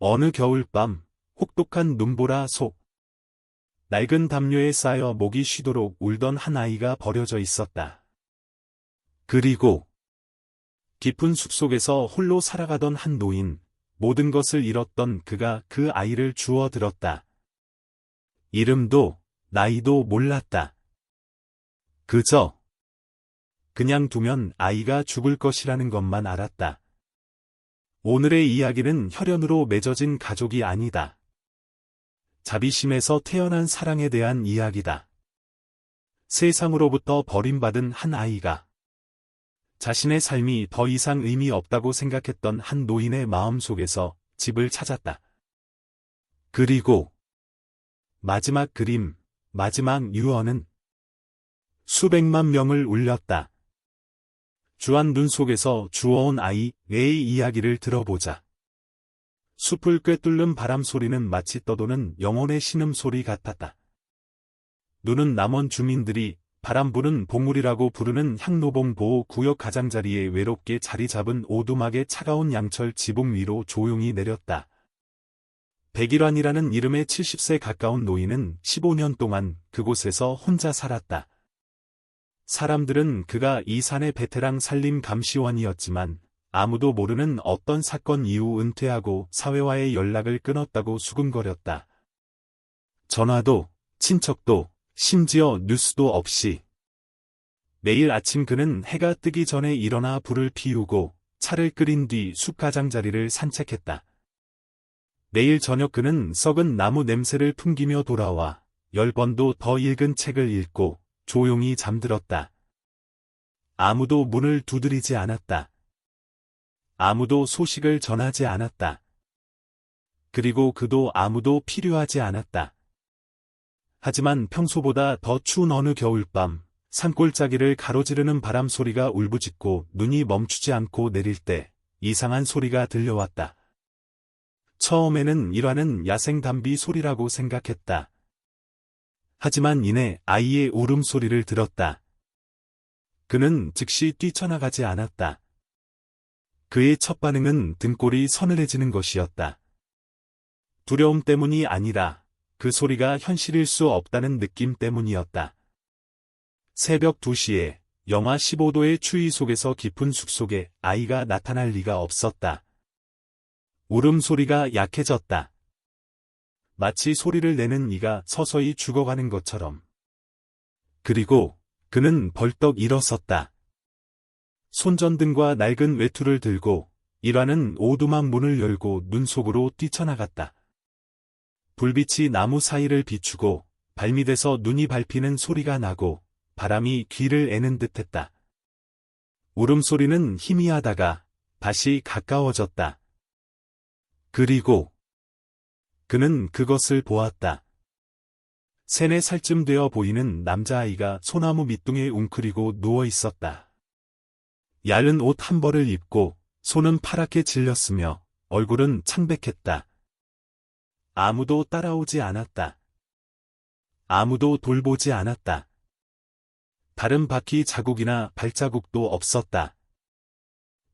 어느 겨울밤 혹독한 눈보라 속 낡은 담요에 쌓여 목이 쉬도록 울던 한 아이가 버려져 있었다. 그리고 깊은 숲속에서 홀로 살아가던 한 노인, 모든 것을 잃었던 그가 그 아이를 주워 들었다. 이름도 나이도 몰랐다. 그냥 두면 아이가 죽을 것이라는 것만 알았다. 오늘의 이야기는 혈연으로 맺어진 가족이 아니다. 자비심에서 태어난 사랑에 대한 이야기다. 세상으로부터 버림받은 한 아이가 자신의 삶이 더 이상 의미 없다고 생각했던 한 노인의 마음속에서 집을 찾았다. 그리고 마지막 그림, 마지막 유언은 수백만 명을 울렸다. 주한 눈 속에서 주워온 아이의 이야기를 들어보자. 숲을 꿰뚫는 바람 소리는 마치 떠도는 영혼의 신음소리 같았다. 눈은 남원 주민들이 바람 부는 봉우리라고 부르는 향로봉 보호구역 가장자리에 외롭게 자리 잡은 오두막의 차가운 양철 지붕 위로 조용히 내렸다. 백일환이라는 이름의 70세 가까운 노인은 15년 동안 그곳에서 혼자 살았다. 사람들은 그가 이 산의 베테랑 산림 감시원이었지만 아무도 모르는 어떤 사건 이후 은퇴하고 사회와의 연락을 끊었다고 수군거렸다. 전화도, 친척도, 심지어 뉴스도 없이. 매일 아침 그는 해가 뜨기 전에 일어나 불을 피우고 차를 끓인 뒤 숲 가장자리를 산책했다. 내일 저녁 그는 썩은 나무 냄새를 풍기며 돌아와 10번도 더 읽은 책을 읽고 조용히 잠들었다. 아무도 문을 두드리지 않았다. 아무도 소식을 전하지 않았다. 그리고 그도 아무도 필요하지 않았다. 하지만 평소보다 더 추운 어느 겨울밤, 산골짜기를 가로지르는 바람 소리가 울부짖고 눈이 멈추지 않고 내릴 때 이상한 소리가 들려왔다. 처음에는 일화는 야생 담비 소리라고 생각했다. 하지만 이내 아이의 울음소리를 들었다. 그는 즉시 뛰쳐나가지 않았다. 그의 첫 반응은 등골이 서늘해지는 것이었다. 두려움 때문이 아니라 그 소리가 현실일 수 없다는 느낌 때문이었다. 새벽 2시에 영하 15도의 추위 속에서 깊은 숲속에 아이가 나타날 리가 없었다. 울음소리가 약해졌다. 마치 소리를 내는 이가 서서히 죽어가는 것처럼. 그리고 그는 벌떡 일어섰다. 손전등과 낡은 외투를 들고 일화는 오두막 문을 열고 눈 속으로 뛰쳐나갔다. 불빛이 나무 사이를 비추고 발밑에서 눈이 밟히는 소리가 나고 바람이 귀를 애는 듯했다. 울음소리는 희미하다가 다시 가까워졌다. 그리고 그는 그것을 보았다. 3, 4살쯤 되어 보이는 남자아이가 소나무 밑둥에 웅크리고 누워 있었다. 얇은 옷 한 벌을 입고 손은 파랗게 질렸으며 얼굴은 창백했다. 아무도 따라오지 않았다. 아무도 돌보지 않았다. 다른 바퀴 자국이나 발자국도 없었다.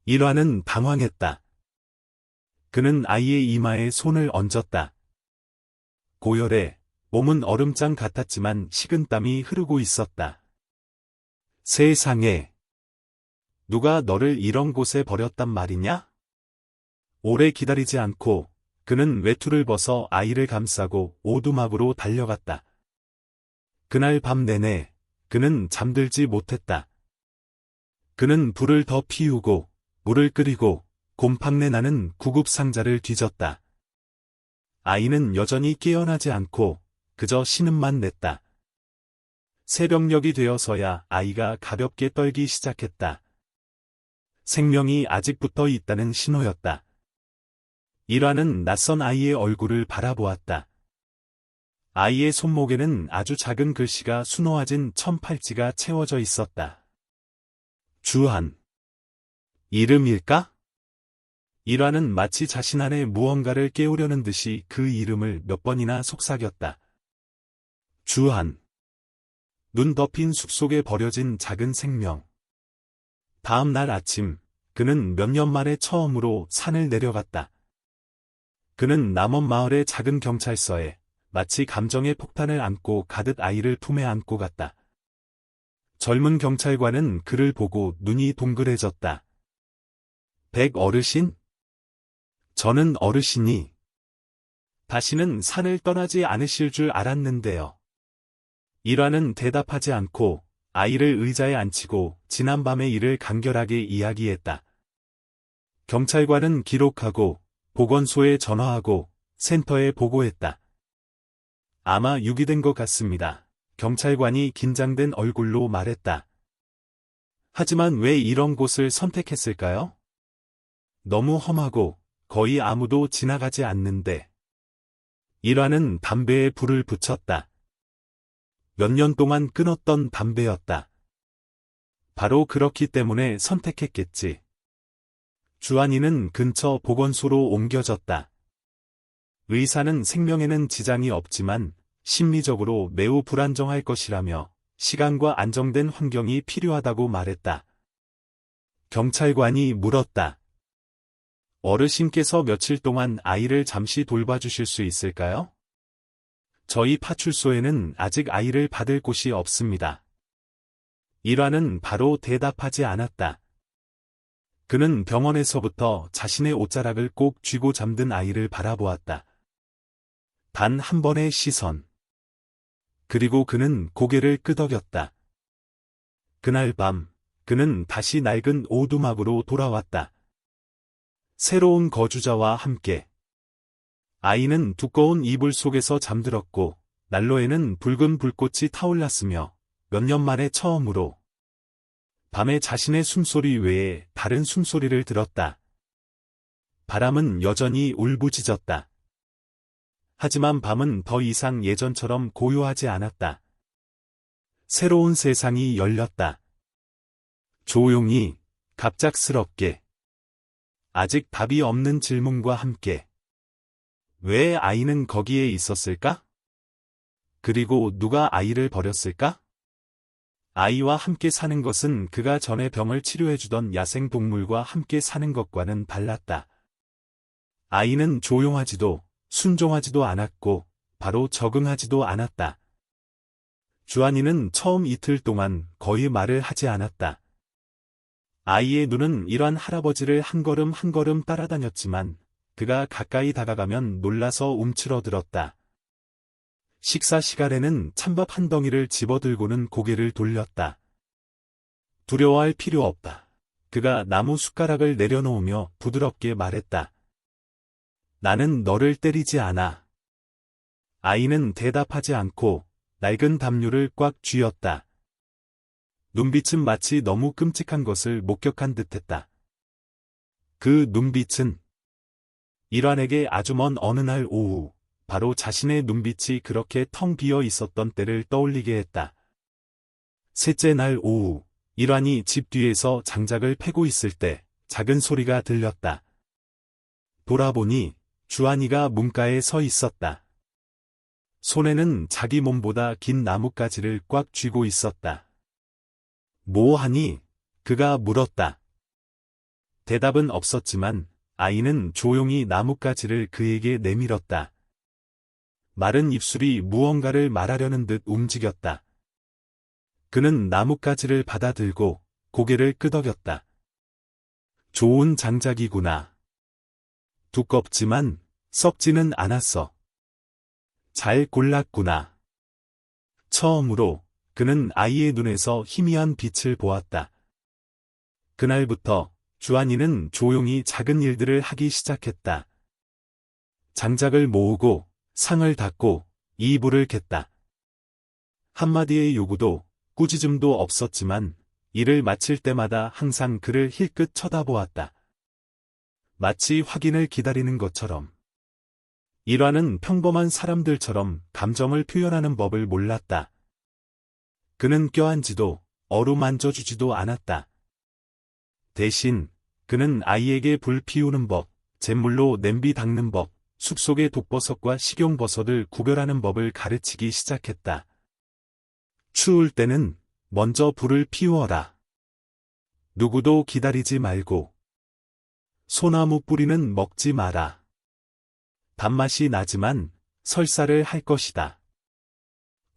일화는 당황했다. 그는 아이의 이마에 손을 얹었다. 고열해 몸은 얼음장 같았지만 식은땀이 흐르고 있었다. 세상에, 누가 너를 이런 곳에 버렸단 말이냐? 오래 기다리지 않고 그는 외투를 벗어 아이를 감싸고 오두막으로 달려갔다. 그날 밤 내내 그는 잠들지 못했다. 그는 불을 더 피우고 물을 끓이고 곰팡내 나는 구급상자를 뒤졌다. 아이는 여전히 깨어나지 않고 그저 신음만 냈다. 새벽녘이 되어서야 아이가 가볍게 떨기 시작했다. 생명이 아직 붙어 있다는 신호였다. 일화는 낯선 아이의 얼굴을 바라보았다. 아이의 손목에는 아주 작은 글씨가 수놓아진 천팔찌가 채워져 있었다. 주한. 이름일까? 일화는 마치 자신 안에 무언가를 깨우려는 듯이 그 이름을 몇 번이나 속삭였다. 주한. 눈 덮인 숲속에 버려진 작은 생명. 다음 날 아침, 그는 몇 년 만에 처음으로 산을 내려갔다. 그는 남원 마을의 작은 경찰서에 마치 감정의 폭탄을 안고 가듯 아이를 품에 안고 갔다. 젊은 경찰관은 그를 보고 눈이 동그래졌다. 백 어르신? 저는 어르신이 다시는 산을 떠나지 않으실 줄 알았는데요. 일화는 대답하지 않고 아이를 의자에 앉히고 지난밤의 일을 간결하게 이야기했다. 경찰관은 기록하고 보건소에 전화하고 센터에 보고했다. 아마 유기된 것 같습니다. 경찰관이 긴장된 얼굴로 말했다. 하지만 왜 이런 곳을 선택했을까요? 너무 험하고 거의 아무도 지나가지 않는데. 일화는 담배에 불을 붙였다. 몇 년 동안 끊었던 담배였다. 바로 그렇기 때문에 선택했겠지. 주한이는 근처 보건소로 옮겨졌다. 의사는 생명에는 지장이 없지만 심리적으로 매우 불안정할 것이라며 시간과 안정된 환경이 필요하다고 말했다. 경찰관이 물었다. 어르신께서 며칠 동안 아이를 잠시 돌봐주실 수 있을까요? 저희 파출소에는 아직 아이를 받을 곳이 없습니다. 일화는 바로 대답하지 않았다. 그는 병원에서부터 자신의 옷자락을 꼭 쥐고 잠든 아이를 바라보았다. 단 한 번의 시선. 그리고 그는 고개를 끄덕였다. 그날 밤, 그는 다시 낡은 오두막으로 돌아왔다. 새로운 거주자와 함께. 아이는 두꺼운 이불 속에서 잠들었고, 난로에는 붉은 불꽃이 타올랐으며, 몇 년 만에 처음으로 밤에 자신의 숨소리 외에 다른 숨소리를 들었다. 바람은 여전히 울부짖었다. 하지만 밤은 더 이상 예전처럼 고요하지 않았다. 새로운 세상이 열렸다. 조용히, 갑작스럽게. 아직 답이 없는 질문과 함께. 왜 아이는 거기에 있었을까? 그리고 누가 아이를 버렸을까? 아이와 함께 사는 것은 그가 전에 병을 치료해주던 야생동물과 함께 사는 것과는 달랐다. 아이는 조용하지도 순종하지도 않았고 바로 적응하지도 않았다. 주한이는 처음 이틀 동안 거의 말을 하지 않았다. 아이의 눈은 일환 할아버지를 한 걸음 한 걸음 따라다녔지만 그가 가까이 다가가면 놀라서 움츠러들었다. 식사 시간에는 찬밥 한 덩이를 집어들고는 고개를 돌렸다. 두려워할 필요 없다. 그가 나무 숟가락을 내려놓으며 부드럽게 말했다. 나는 너를 때리지 않아. 아이는 대답하지 않고 낡은 담요를 꽉 쥐었다. 눈빛은 마치 너무 끔찍한 것을 목격한 듯했다. 그 눈빛은 일환에게 아주 먼 어느 날 오후, 바로 자신의 눈빛이 그렇게 텅 비어 있었던 때를 떠올리게 했다. 셋째 날 오후, 일환이 집 뒤에서 장작을 패고 있을 때 작은 소리가 들렸다. 돌아보니 주한이가 문가에 서 있었다. 손에는 자기 몸보다 긴 나뭇가지를 꽉 쥐고 있었다. 뭐 하니? 그가 물었다. 대답은 없었지만 아이는 조용히 나뭇가지를 그에게 내밀었다. 마른 입술이 무언가를 말하려는 듯 움직였다. 그는 나뭇가지를 받아들고 고개를 끄덕였다. 좋은 장작이구나. 두껍지만 썩지는 않았어. 잘 골랐구나. 처음으로 그는 아이의 눈에서 희미한 빛을 보았다. 그날부터 주한이는 조용히 작은 일들을 하기 시작했다. 장작을 모으고 상을 닦고 이불을 겠다. 한마디의 요구도 꾸짖음도 없었지만 일을 마칠 때마다 항상 그를 힐끗 쳐다보았다. 마치 확인을 기다리는 것처럼. 일화는 평범한 사람들처럼 감정을 표현하는 법을 몰랐다. 그는 껴안지도 어루만져주지도 않았다. 대신 그는 아이에게 불 피우는 법, 잿물로 냄비 닦는 법, 숲속의 독버섯과 식용버섯을 구별하는 법을 가르치기 시작했다. 추울 때는 먼저 불을 피우어라. 누구도 기다리지 말고. 소나무 뿌리는 먹지 마라. 단맛이 나지만 설사를 할 것이다.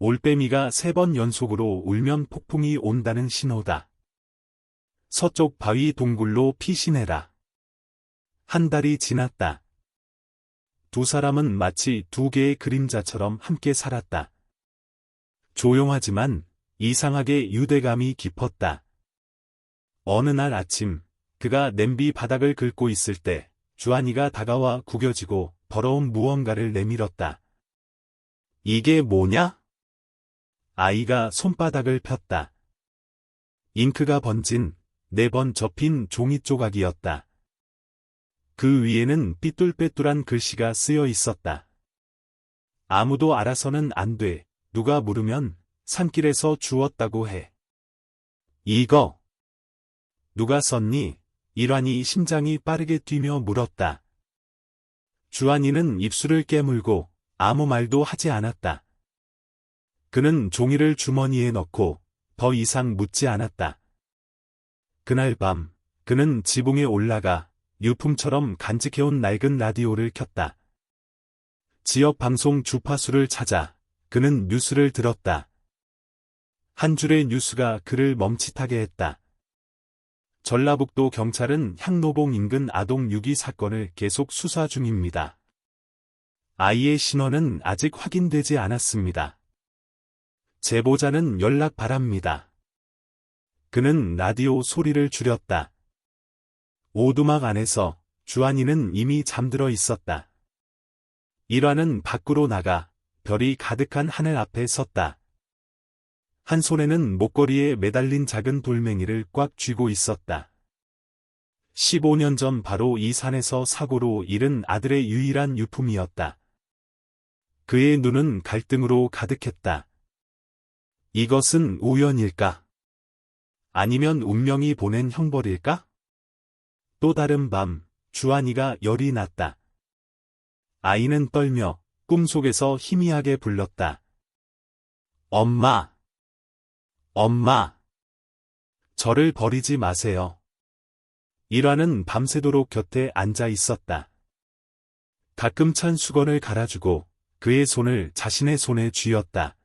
올빼미가 3번 연속으로 울면 폭풍이 온다는 신호다. 서쪽 바위 동굴로 피신해라. 한 달이 지났다. 두 사람은 마치 두 개의 그림자처럼 함께 살았다. 조용하지만 이상하게 유대감이 깊었다. 어느 날 아침, 그가 냄비 바닥을 긁고 있을 때 주한이가 다가와 구겨지고 더러운 무언가를 내밀었다. 이게 뭐냐? 아이가 손바닥을 폈다. 잉크가 번진 4번 접힌 종이 조각이었다. 그 위에는 삐뚤빼뚤한 글씨가 쓰여 있었다. 아무도 알아서는 안 돼. 누가 물으면 산길에서 주웠다고 해. 이거 누가 썼니? 일환이 심장이 빠르게 뛰며 물었다. 주한이는 입술을 깨물고 아무 말도 하지 않았다. 그는 종이를 주머니에 넣고 더 이상 묻지 않았다. 그날 밤, 그는 지붕에 올라가 유품처럼 간직해온 낡은 라디오를 켰다. 지역 방송 주파수를 찾아 그는 뉴스를 들었다. 한 줄의 뉴스가 그를 멈칫하게 했다. 전라북도 경찰은 향로봉 인근 아동 유기 사건을 계속 수사 중입니다. 아이의 신원은 아직 확인되지 않았습니다. 제보자는 연락 바랍니다. 그는 라디오 소리를 줄였다. 오두막 안에서 주한이는 이미 잠들어 있었다. 일환은 밖으로 나가 별이 가득한 하늘 앞에 섰다. 한 손에는 목걸이에 매달린 작은 돌멩이를 꽉 쥐고 있었다. 15년 전 바로 이 산에서 사고로 잃은 아들의 유일한 유품이었다. 그의 눈은 갈등으로 가득했다. 이것은 우연일까? 아니면 운명이 보낸 형벌일까? 또 다른 밤, 주한이가 열이 났다. 아이는 떨며 꿈속에서 희미하게 불렀다. 엄마! 엄마! 저를 버리지 마세요. 일환은 밤새도록 곁에 앉아 있었다. 가끔 찬 수건을 갈아주고 그의 손을 자신의 손에 쥐었다.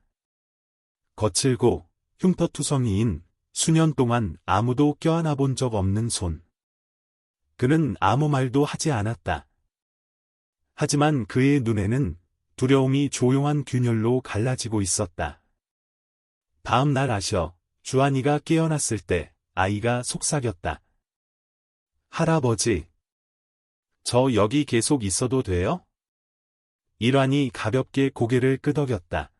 거칠고 흉터투성이인 수년 동안 아무도 껴안아 본 적 없는 손. 그는 아무 말도 하지 않았다. 하지만 그의 눈에는 두려움이 조용한 균열로 갈라지고 있었다. 다음 날 아셔, 주한이가 깨어났을 때 아이가 속삭였다. 할아버지, 저 여기 계속 있어도 돼요? 일환이 가볍게 고개를 끄덕였다.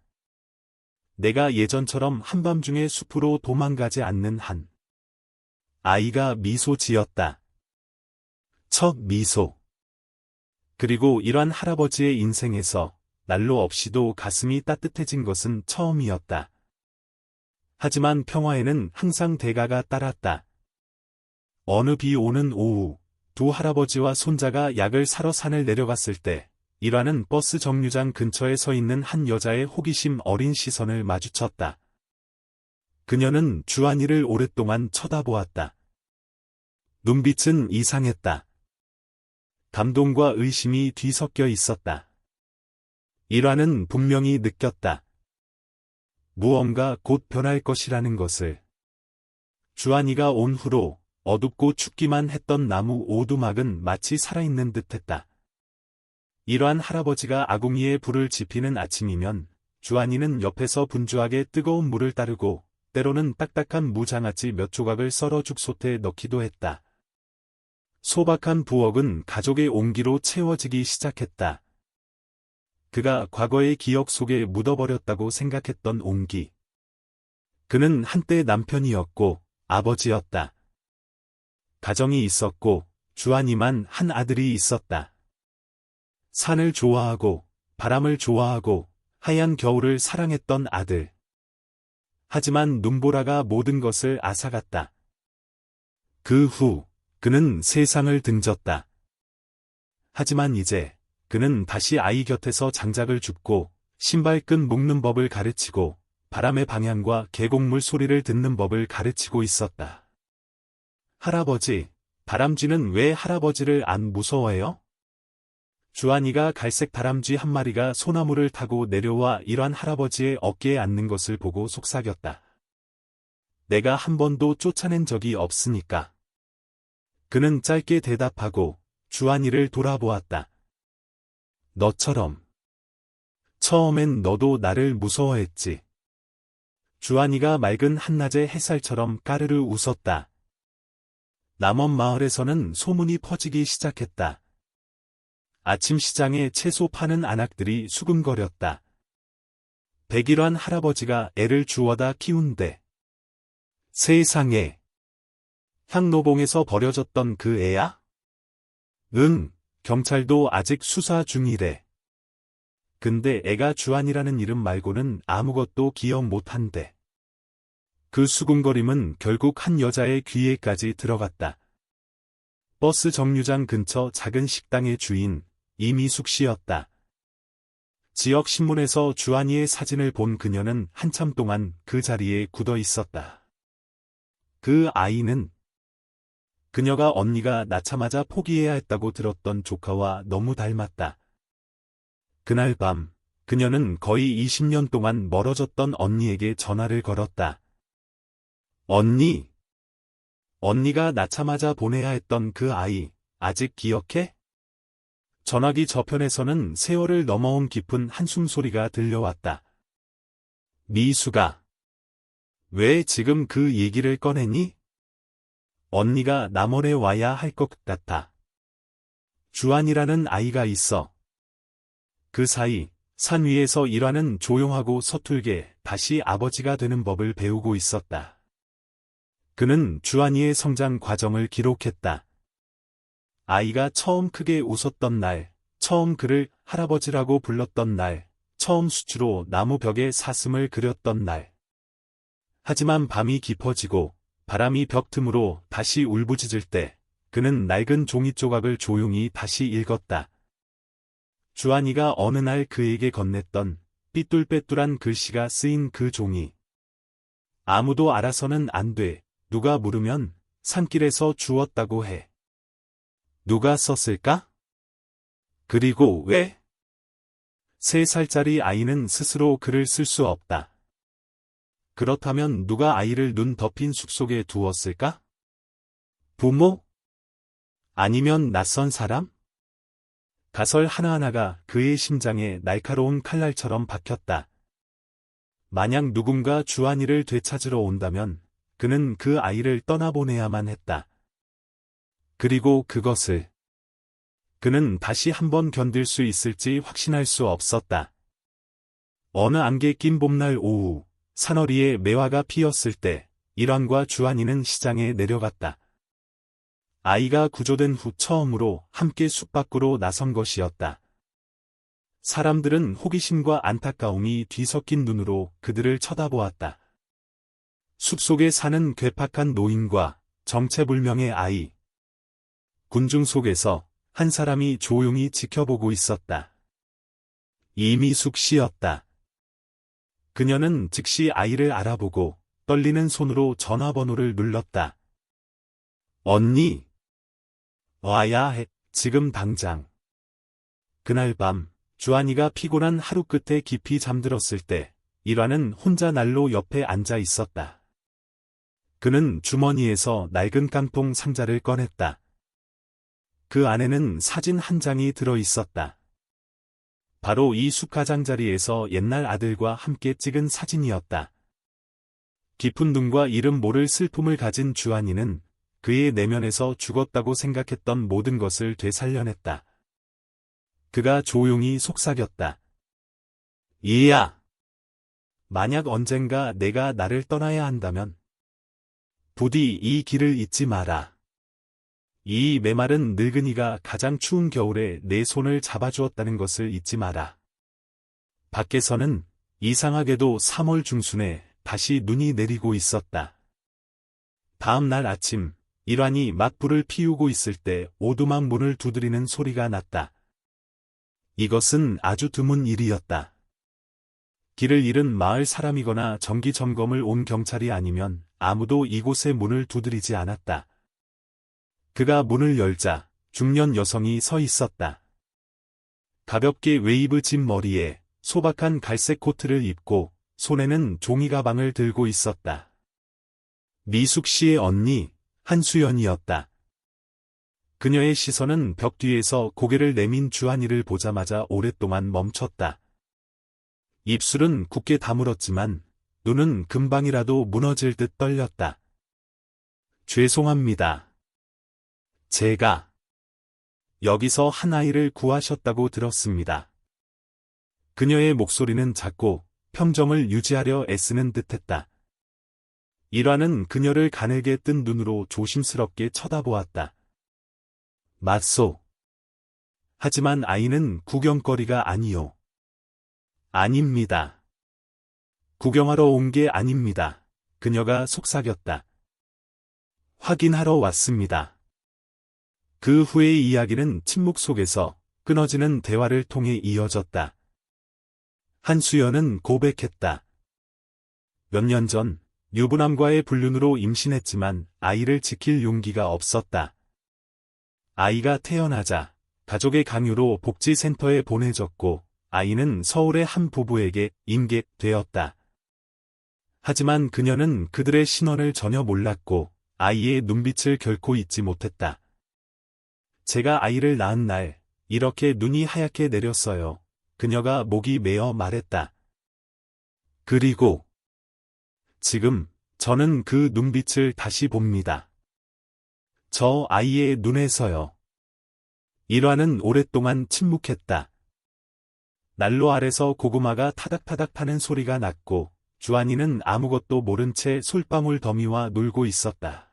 내가 예전처럼 한밤중에 숲으로 도망가지 않는 한. 아이가 미소 지었다. 첫 미소. 그리고 이러한 할아버지의 인생에서 난로 없이도 가슴이 따뜻해진 것은 처음이었다. 하지만 평화에는 항상 대가가 따랐다. 어느 비 오는 오후, 두 할아버지와 손자가 약을 사러 산을 내려갔을 때, 일환은 버스 정류장 근처에 서 있는 한 여자의 호기심 어린 시선을 마주쳤다. 그녀는 주한이를 오랫동안 쳐다보았다. 눈빛은 이상했다. 감동과 의심이 뒤섞여 있었다. 일환은 분명히 느꼈다. 무언가 곧 변할 것이라는 것을. 주한이가 온 후로 어둡고 춥기만 했던 나무 오두막은 마치 살아있는 듯했다. 일환 할아버지가 아궁이에 불을 지피는 아침이면 주한이는 옆에서 분주하게 뜨거운 물을 따르고 때로는 딱딱한 무장아찌 몇 조각을 썰어 죽솥에 넣기도 했다. 소박한 부엌은 가족의 온기로 채워지기 시작했다. 그가 과거의 기억 속에 묻어버렸다고 생각했던 온기. 그는 한때 남편이었고 아버지였다. 가정이 있었고 주한이만 한 아들이 있었다. 산을 좋아하고 바람을 좋아하고 하얀 겨울을 사랑했던 아들. 하지만 눈보라가 모든 것을 앗아갔다. 그 후 그는 세상을 등졌다. 하지만 이제 그는 다시 아이 곁에서 장작을 줍고 신발끈 묶는 법을 가르치고 바람의 방향과 계곡물 소리를 듣는 법을 가르치고 있었다. 할아버지, 다람쥐는 왜 할아버지를 안 무서워해요? 주한이가 갈색 다람쥐 한 마리가 소나무를 타고 내려와 일환 할아버지의 어깨에 앉는 것을 보고 속삭였다. 내가 한 번도 쫓아낸 적이 없으니까. 그는 짧게 대답하고 주한이를 돌아보았다. 너처럼. 처음엔 너도 나를 무서워했지. 주한이가 맑은 한낮의 햇살처럼 까르르 웃었다. 남원 마을에서는 소문이 퍼지기 시작했다. 아침 시장에 채소 파는 안악들이 수근거렸다. 백일환 할아버지가 애를 주워다 키운대. 세상에. 향노봉에서 버려졌던 그 애야? 응, 경찰도 아직 수사 중이래. 근데 애가 주한이라는 이름 말고는 아무것도 기억 못한대. 그 수군거림은 결국 한 여자의 귀에까지 들어갔다. 버스 정류장 근처 작은 식당의 주인, 이미숙 씨였다. 지역 신문에서 주한이의 사진을 본 그녀는 한참 동안 그 자리에 굳어 있었다. 그 아이는 그녀가 언니가 낳자마자 포기해야 했다고 들었던 조카와 너무 닮았다. 그날 밤, 그녀는 거의 20년 동안 멀어졌던 언니에게 전화를 걸었다. 언니, 언니가 낳자마자 보내야 했던 그 아이, 아직 기억해? 전화기 저편에서는 세월을 넘어온 깊은 한숨 소리가 들려왔다. 미수가, 왜 지금 그 얘기를 꺼내니? 언니가 남원에 와야 할 것 같아. 주한이라는 아이가 있어. 그 사이, 산 위에서 일하는 조용하고 서툴게 다시 아버지가 되는 법을 배우고 있었다. 그는 주한이의 성장 과정을 기록했다. 아이가 처음 크게 웃었던 날, 처음 그를 할아버지라고 불렀던 날, 처음 수치로 나무 벽에 사슴을 그렸던 날. 하지만 밤이 깊어지고 바람이 벽 틈으로 다시 울부짖을 때 그는 낡은 종이 조각을 조용히 다시 읽었다. 주한이가 어느 날 그에게 건넸던 삐뚤빼뚤한 글씨가 쓰인 그 종이. 아무도 알아서는 안 돼. 누가 물으면 산길에서 주웠다고 해. 누가 썼을까? 그리고 왜? 3살짜리 아이는 스스로 글을 쓸 수 없다. 그렇다면 누가 아이를 눈 덮인 숲속에 두었을까? 부모? 아니면 낯선 사람? 가설 하나하나가 그의 심장에 날카로운 칼날처럼 박혔다. 만약 누군가 주한이를 되찾으러 온다면 그는 그 아이를 떠나보내야만 했다. 그리고 그것을 그는 다시 한번 견딜 수 있을지 확신할 수 없었다. 어느 안개 낀 봄날 오후, 산허리에 매화가 피었을 때 일환과 주한이는 시장에 내려갔다. 아이가 구조된 후 처음으로 함께 숲 밖으로 나선 것이었다. 사람들은 호기심과 안타까움이 뒤섞인 눈으로 그들을 쳐다보았다. 숲속에 사는 괴팍한 노인과 정체불명의 아이. 군중 속에서 한 사람이 조용히 지켜보고 있었다. 이미숙 씨였다. 그녀는 즉시 아이를 알아보고 떨리는 손으로 전화번호를 눌렀다. 언니. 와야 해, 지금 당장. 그날 밤, 주한이가 피곤한 하루 끝에 깊이 잠들었을 때, 일환은 혼자 난로 옆에 앉아 있었다. 그는 주머니에서 낡은 깡통 상자를 꺼냈다. 그 안에는 사진 한 장이 들어 있었다. 바로 이 숲가장자리에서 옛날 아들과 함께 찍은 사진이었다. 깊은 눈과 이름 모를 슬픔을 가진 주한이는 그의 내면에서 죽었다고 생각했던 모든 것을 되살려냈다. 그가 조용히 속삭였다. 이야! 만약 언젠가 내가 나를 떠나야 한다면 부디 이 길을 잊지 마라. 이 메마른 늙은이가 가장 추운 겨울에 내 손을 잡아주었다는 것을 잊지 마라. 밖에서는 이상하게도 3월 중순에 다시 눈이 내리고 있었다. 다음 날 아침, 일환이 막 불을 피우고 있을 때 오두막 문을 두드리는 소리가 났다. 이것은 아주 드문 일이었다. 길을 잃은 마을 사람이거나 정기 점검을 온 경찰이 아니면 아무도 이곳의 문을 두드리지 않았다. 그가 문을 열자 중년 여성이 서 있었다. 가볍게 웨이브 진 머리에 소박한 갈색 코트를 입고 손에는 종이 가방을 들고 있었다. 미숙 씨의 언니, 한수연이었다. 그녀의 시선은 벽 뒤에서 고개를 내민 주한이를 보자마자 오랫동안 멈췄다. 입술은 굳게 다물었지만 눈은 금방이라도 무너질 듯 떨렸다. 죄송합니다. 제가 여기서 한 아이를 구하셨다고 들었습니다. 그녀의 목소리는 작고 평정을 유지하려 애쓰는 듯했다. 일화는 그녀를 가늘게 뜬 눈으로 조심스럽게 쳐다보았다. 맞소. 하지만 아이는 구경거리가 아니요. 아닙니다. 구경하러 온 게 아닙니다. 그녀가 속삭였다. 확인하러 왔습니다. 그 후의 이야기는 침묵 속에서 끊어지는 대화를 통해 이어졌다. 한수연은 고백했다. 몇 년 전 유부남과의 불륜으로 임신했지만 아이를 지킬 용기가 없었다. 아이가 태어나자 가족의 강요로 복지센터에 보내졌고 아이는 서울의 한 부부에게 임계되었다. 하지만 그녀는 그들의 신원을 전혀 몰랐고 아이의 눈빛을 결코 잊지 못했다. 제가 아이를 낳은 날 이렇게 눈이 하얗게 내렸어요. 그녀가 목이 메어 말했다. 그리고 지금 저는 그 눈빛을 다시 봅니다. 저 아이의 눈에서요. 일화는 오랫동안 침묵했다. 난로 아래서 고구마가 타닥타닥 타는 소리가 났고 주한이는 아무것도 모른 채 솔방울 더미와 놀고 있었다.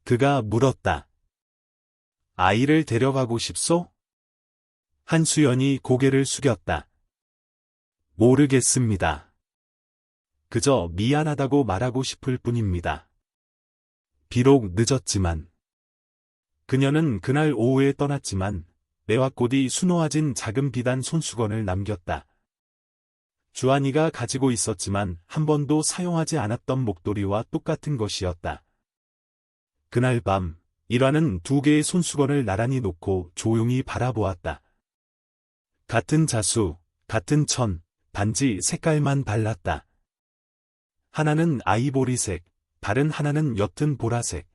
그가 물었다. 아이를 데려가고 싶소? 한수연이 고개를 숙였다. 모르겠습니다. 그저 미안하다고 말하고 싶을 뿐입니다. 비록 늦었지만. 그녀는 그날 오후에 떠났지만 매화꽃이 수놓아진 작은 비단 손수건을 남겼다. 주한이가 가지고 있었지만 한 번도 사용하지 않았던 목도리와 똑같은 것이었다. 그날 밤, 일화는 두 개의 손수건을 나란히 놓고 조용히 바라보았다. 같은 자수, 같은 천, 단지 색깔만 달랐다. 하나는 아이보리색, 다른 하나는 옅은 보라색.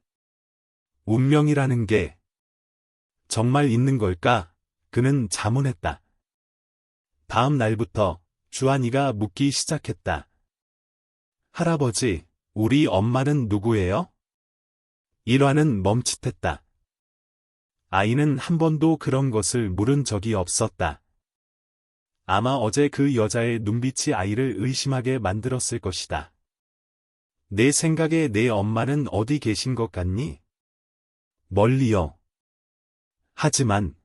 운명이라는 게 정말 있는 걸까? 그는 자문했다. 다음 날부터 주한이가 묻기 시작했다. 할아버지, 우리 엄마는 누구예요? 일화는 멈칫했다. 아이는 한 번도 그런 것을 물은 적이 없었다. 아마 어제 그 여자의 눈빛이 아이를 의심하게 만들었을 것이다. 내 생각에 내 엄마는 어디 계신 것 같니? 멀리요. 하지만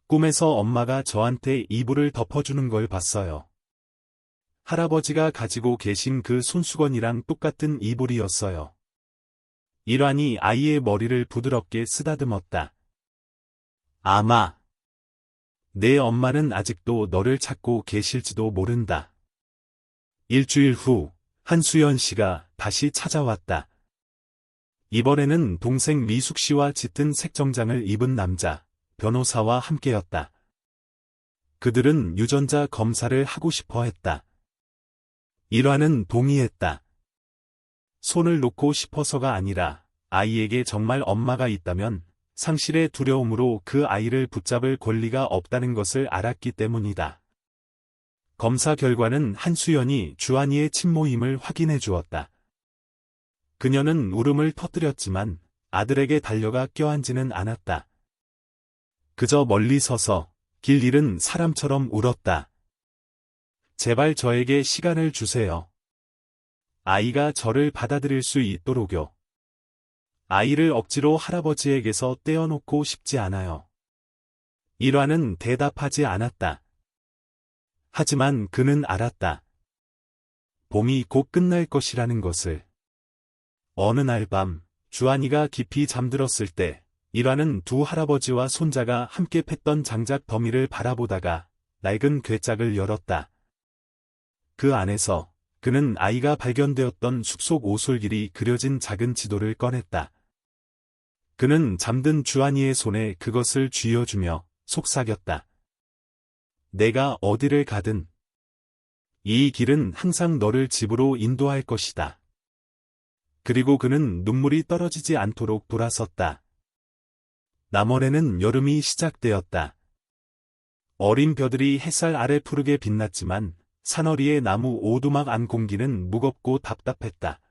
꿈에서 엄마가 저한테 이불을 덮어주는 걸 봤어요. 할아버지가 가지고 계신 그 손수건이랑 똑같은 이불이었어요. 일환이 아이의 머리를 부드럽게 쓰다듬었다. 아마 내 엄마는 아직도 너를 찾고 계실지도 모른다. 일주일 후 한수연 씨가 다시 찾아왔다. 이번에는 동생 미숙 씨와 짙은 색정장을 입은 남자, 변호사와 함께였다. 그들은 유전자 검사를 하고 싶어 했다. 일화는 동의했다. 손을 놓고 싶어서가 아니라 아이에게 정말 엄마가 있다면 상실의 두려움으로 그 아이를 붙잡을 권리가 없다는 것을 알았기 때문이다. 검사 결과는 한수연이 주한이의 친모임을 확인해 주었다. 그녀는 울음을 터뜨렸지만 아들에게 달려가 껴안지는 않았다. 그저 멀리 서서 길 잃은 사람처럼 울었다. 제발 저에게 시간을 주세요. 아이가 저를 받아들일 수 있도록요. 아이를 억지로 할아버지에게서 떼어놓고 싶지 않아요. 일화는 대답하지 않았다. 하지만 그는 알았다. 봄이 곧 끝날 것이라는 것을. 어느 날 밤, 주한이가 깊이 잠들었을 때, 일화는 두 할아버지와 손자가 함께 팼던 장작 더미를 바라보다가 낡은 괴짝을 열었다. 그 안에서 그는 아이가 발견되었던 숲속 오솔길이 그려진 작은 지도를 꺼냈다. 그는 잠든 주한이의 손에 그것을 쥐어주며 속삭였다. 내가 어디를 가든 이 길은 항상 너를 집으로 인도할 것이다. 그리고 그는 눈물이 떨어지지 않도록 돌아섰다. 남원에는 여름이 시작되었다. 어린 벼들이 햇살 아래 푸르게 빛났지만 산허리의 나무 오두막 안 공기는 무겁고 답답했다.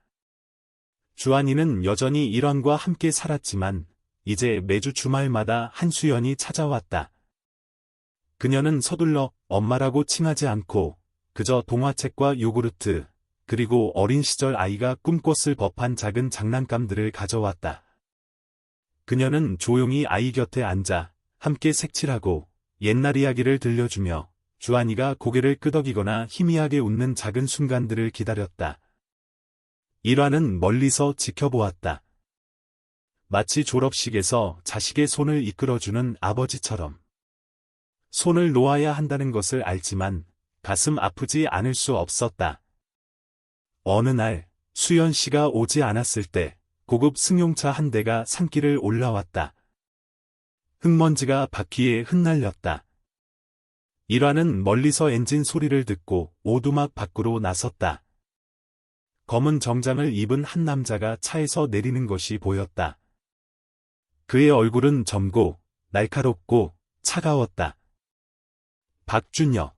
주한이는 여전히 일원과 함께 살았지만 이제 매주 주말마다 한수연이 찾아왔다. 그녀는 서둘러 엄마라고 칭하지 않고 그저 동화책과 요구르트, 그리고 어린 시절 아이가 꿈꿨을 법한 작은 장난감들을 가져왔다. 그녀는 조용히 아이 곁에 앉아 함께 색칠하고 옛날 이야기를 들려주며 주한이가 고개를 끄덕이거나 희미하게 웃는 작은 순간들을 기다렸다. 일화는 멀리서 지켜보았다. 마치 졸업식에서 자식의 손을 이끌어주는 아버지처럼. 손을 놓아야 한다는 것을 알지만 가슴 아프지 않을 수 없었다. 어느 날 수연 씨가 오지 않았을 때 고급 승용차 한 대가 산길을 올라왔다. 흙먼지가 바퀴에 흩날렸다. 일화는 멀리서 엔진 소리를 듣고 오두막 밖으로 나섰다. 검은 정장을 입은 한 남자가 차에서 내리는 것이 보였다. 그의 얼굴은 젊고 날카롭고 차가웠다. 박준혁.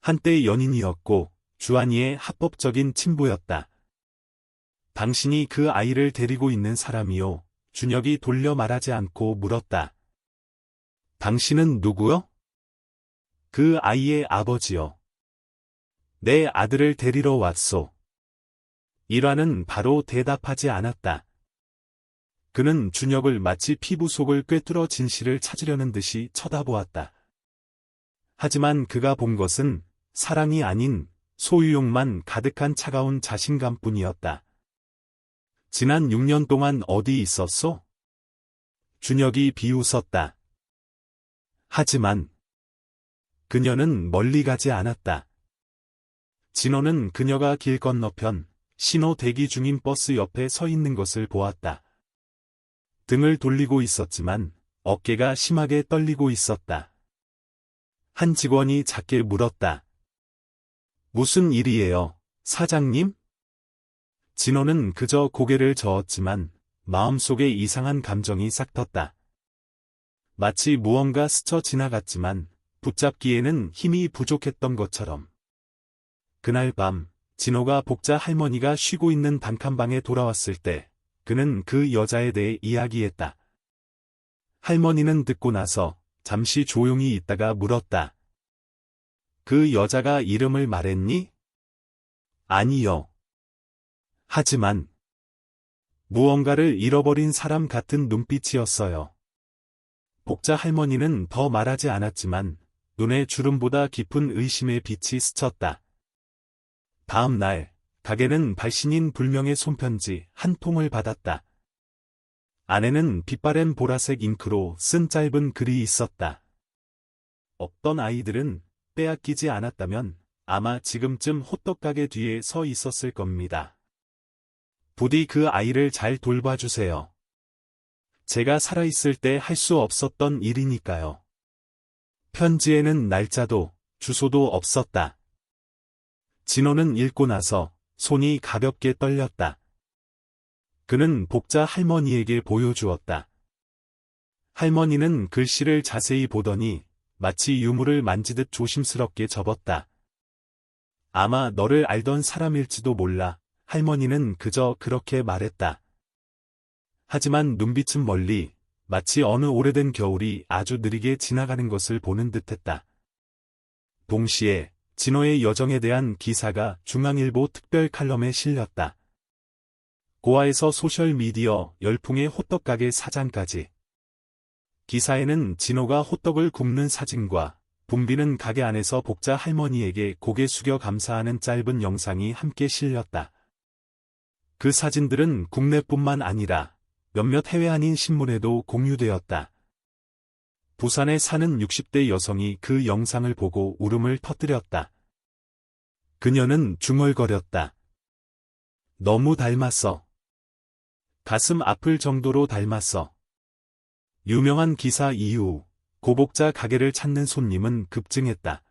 한때 연인이었고 주한이의 합법적인 친부였다. 당신이 그 아이를 데리고 있는 사람이요? 준혁이 돌려 말하지 않고 물었다. 당신은 누구요? 그 아이의 아버지요. 내 아들을 데리러 왔소. 일화는 바로 대답하지 않았다. 그는 준혁을 마치 피부 속을 꿰뚫어 진실을 찾으려는 듯이 쳐다보았다. 하지만 그가 본 것은 사랑이 아닌 소유욕만 가득한 차가운 자신감뿐이었다. 지난 6년 동안 어디 있었소? 준혁이 비웃었다. 하지만 그녀는 멀리 가지 않았다. 진호는 그녀가 길 건너편 신호 대기 중인 버스 옆에 서 있는 것을 보았다. 등을 돌리고 있었지만 어깨가 심하게 떨리고 있었다. 한 직원이 작게 물었다. 무슨 일이에요, 사장님? 진호는 그저 고개를 저었지만 마음속에 이상한 감정이 싹텄다. 마치 무언가 스쳐 지나갔지만 붙잡기에는 힘이 부족했던 것처럼. 그날 밤 진호가 복자 할머니가 쉬고 있는 단칸방에 돌아왔을 때 그는 그 여자에 대해 이야기했다. 할머니는 듣고 나서 잠시 조용히 있다가 물었다. 그 여자가 이름을 말했니? 아니요. 하지만 무언가를 잃어버린 사람 같은 눈빛이었어요. 복자 할머니는 더 말하지 않았지만 눈에 주름보다 깊은 의심의 빛이 스쳤다. 다음 날 가게는 발신인 불명의 손편지 한 통을 받았다. 안에는 빛바랜 보라색 잉크로 쓴 짧은 글이 있었다. 없던 아이들은 빼앗기지 않았다면 아마 지금쯤 호떡가게 뒤에 서 있었을 겁니다. 부디 그 아이를 잘 돌봐주세요. 제가 살아있을 때 할 수 없었던 일이니까요. 편지에는 날짜도 주소도 없었다. 진호는 읽고 나서 손이 가볍게 떨렸다. 그는 복자 할머니에게 보여주었다. 할머니는 글씨를 자세히 보더니 마치 유물을 만지듯 조심스럽게 접었다. 아마 너를 알던 사람일지도 몰라. 할머니는 그저 그렇게 말했다. 하지만 눈빛은 멀리, 마치 어느 오래된 겨울이 아주 느리게 지나가는 것을 보는 듯했다. 동시에 진호의 여정에 대한 기사가 중앙일보 특별 칼럼에 실렸다. 고아에서 소셜미디어 열풍의 호떡가게 사장까지. 기사에는 진호가 호떡을 굽는 사진과 붐비는 가게 안에서 복자 할머니에게 고개 숙여 감사하는 짧은 영상이 함께 실렸다. 그 사진들은 국내뿐만 아니라 몇몇 해외 한인 신문에도 공유되었다. 부산에 사는 60대 여성이 그 영상을 보고 울음을 터뜨렸다. 그녀는 중얼거렸다. 너무 닮았어. 가슴 아플 정도로 닮았어. 유명한 기사 이후 고복자 가게를 찾는 손님은 급증했다.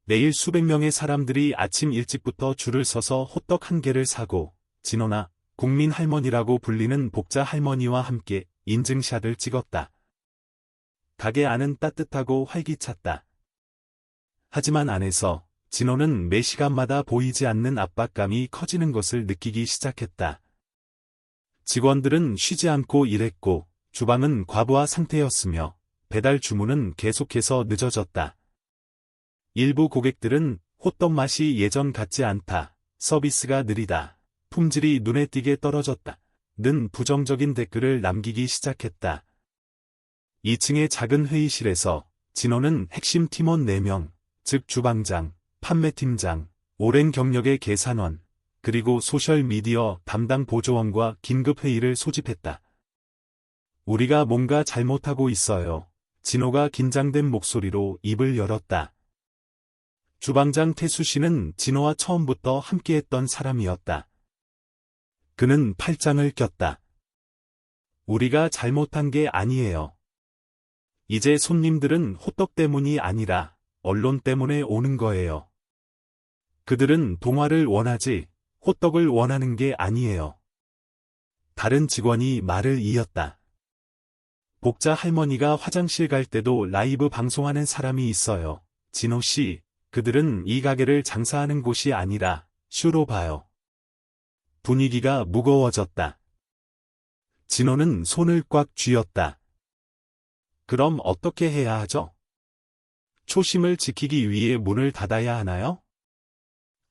매일 수백 명의 사람들이 아침 일찍부터 줄을 서서 호떡 한 개를 사고 진호나 국민 할머니라고 불리는 복자 할머니와 함께 인증샷을 찍었다. 가게 안은 따뜻하고 활기찼다. 하지만 안에서 진호는 매 시간마다 보이지 않는 압박감이 커지는 것을 느끼기 시작했다. 직원들은 쉬지 않고 일했고 주방은 과부하 상태였으며 배달 주문은 계속해서 늦어졌다. 일부 고객들은 호떡 맛이 예전 같지 않다, 서비스가 느리다, 품질이 눈에 띄게 떨어졌다 는 부정적인 댓글을 남기기 시작했다. 2층의 작은 회의실에서 진호는 핵심 팀원 4명, 즉 주방장, 판매팀장, 오랜 경력의 계산원, 그리고 소셜미디어 담당 보조원과 긴급회의를 소집했다. 우리가 뭔가 잘못하고 있어요. 진호가 긴장된 목소리로 입을 열었다. 주방장 태수 씨는 진호와 처음부터 함께했던 사람이었다. 그는 팔짱을 꼈다. 우리가 잘못한 게 아니에요. 이제 손님들은 호떡 때문이 아니라 언론 때문에 오는 거예요. 그들은 동화를 원하지 호떡을 원하는 게 아니에요. 다른 직원이 말을 이었다. 복자 할머니가 화장실 갈 때도 라이브 방송하는 사람이 있어요. 진호 씨, 그들은 이 가게를 장사하는 곳이 아니라 쇼로 봐요. 분위기가 무거워졌다. 진호는 손을 꽉 쥐었다. 그럼 어떻게 해야 하죠? 초심을 지키기 위해 문을 닫아야 하나요?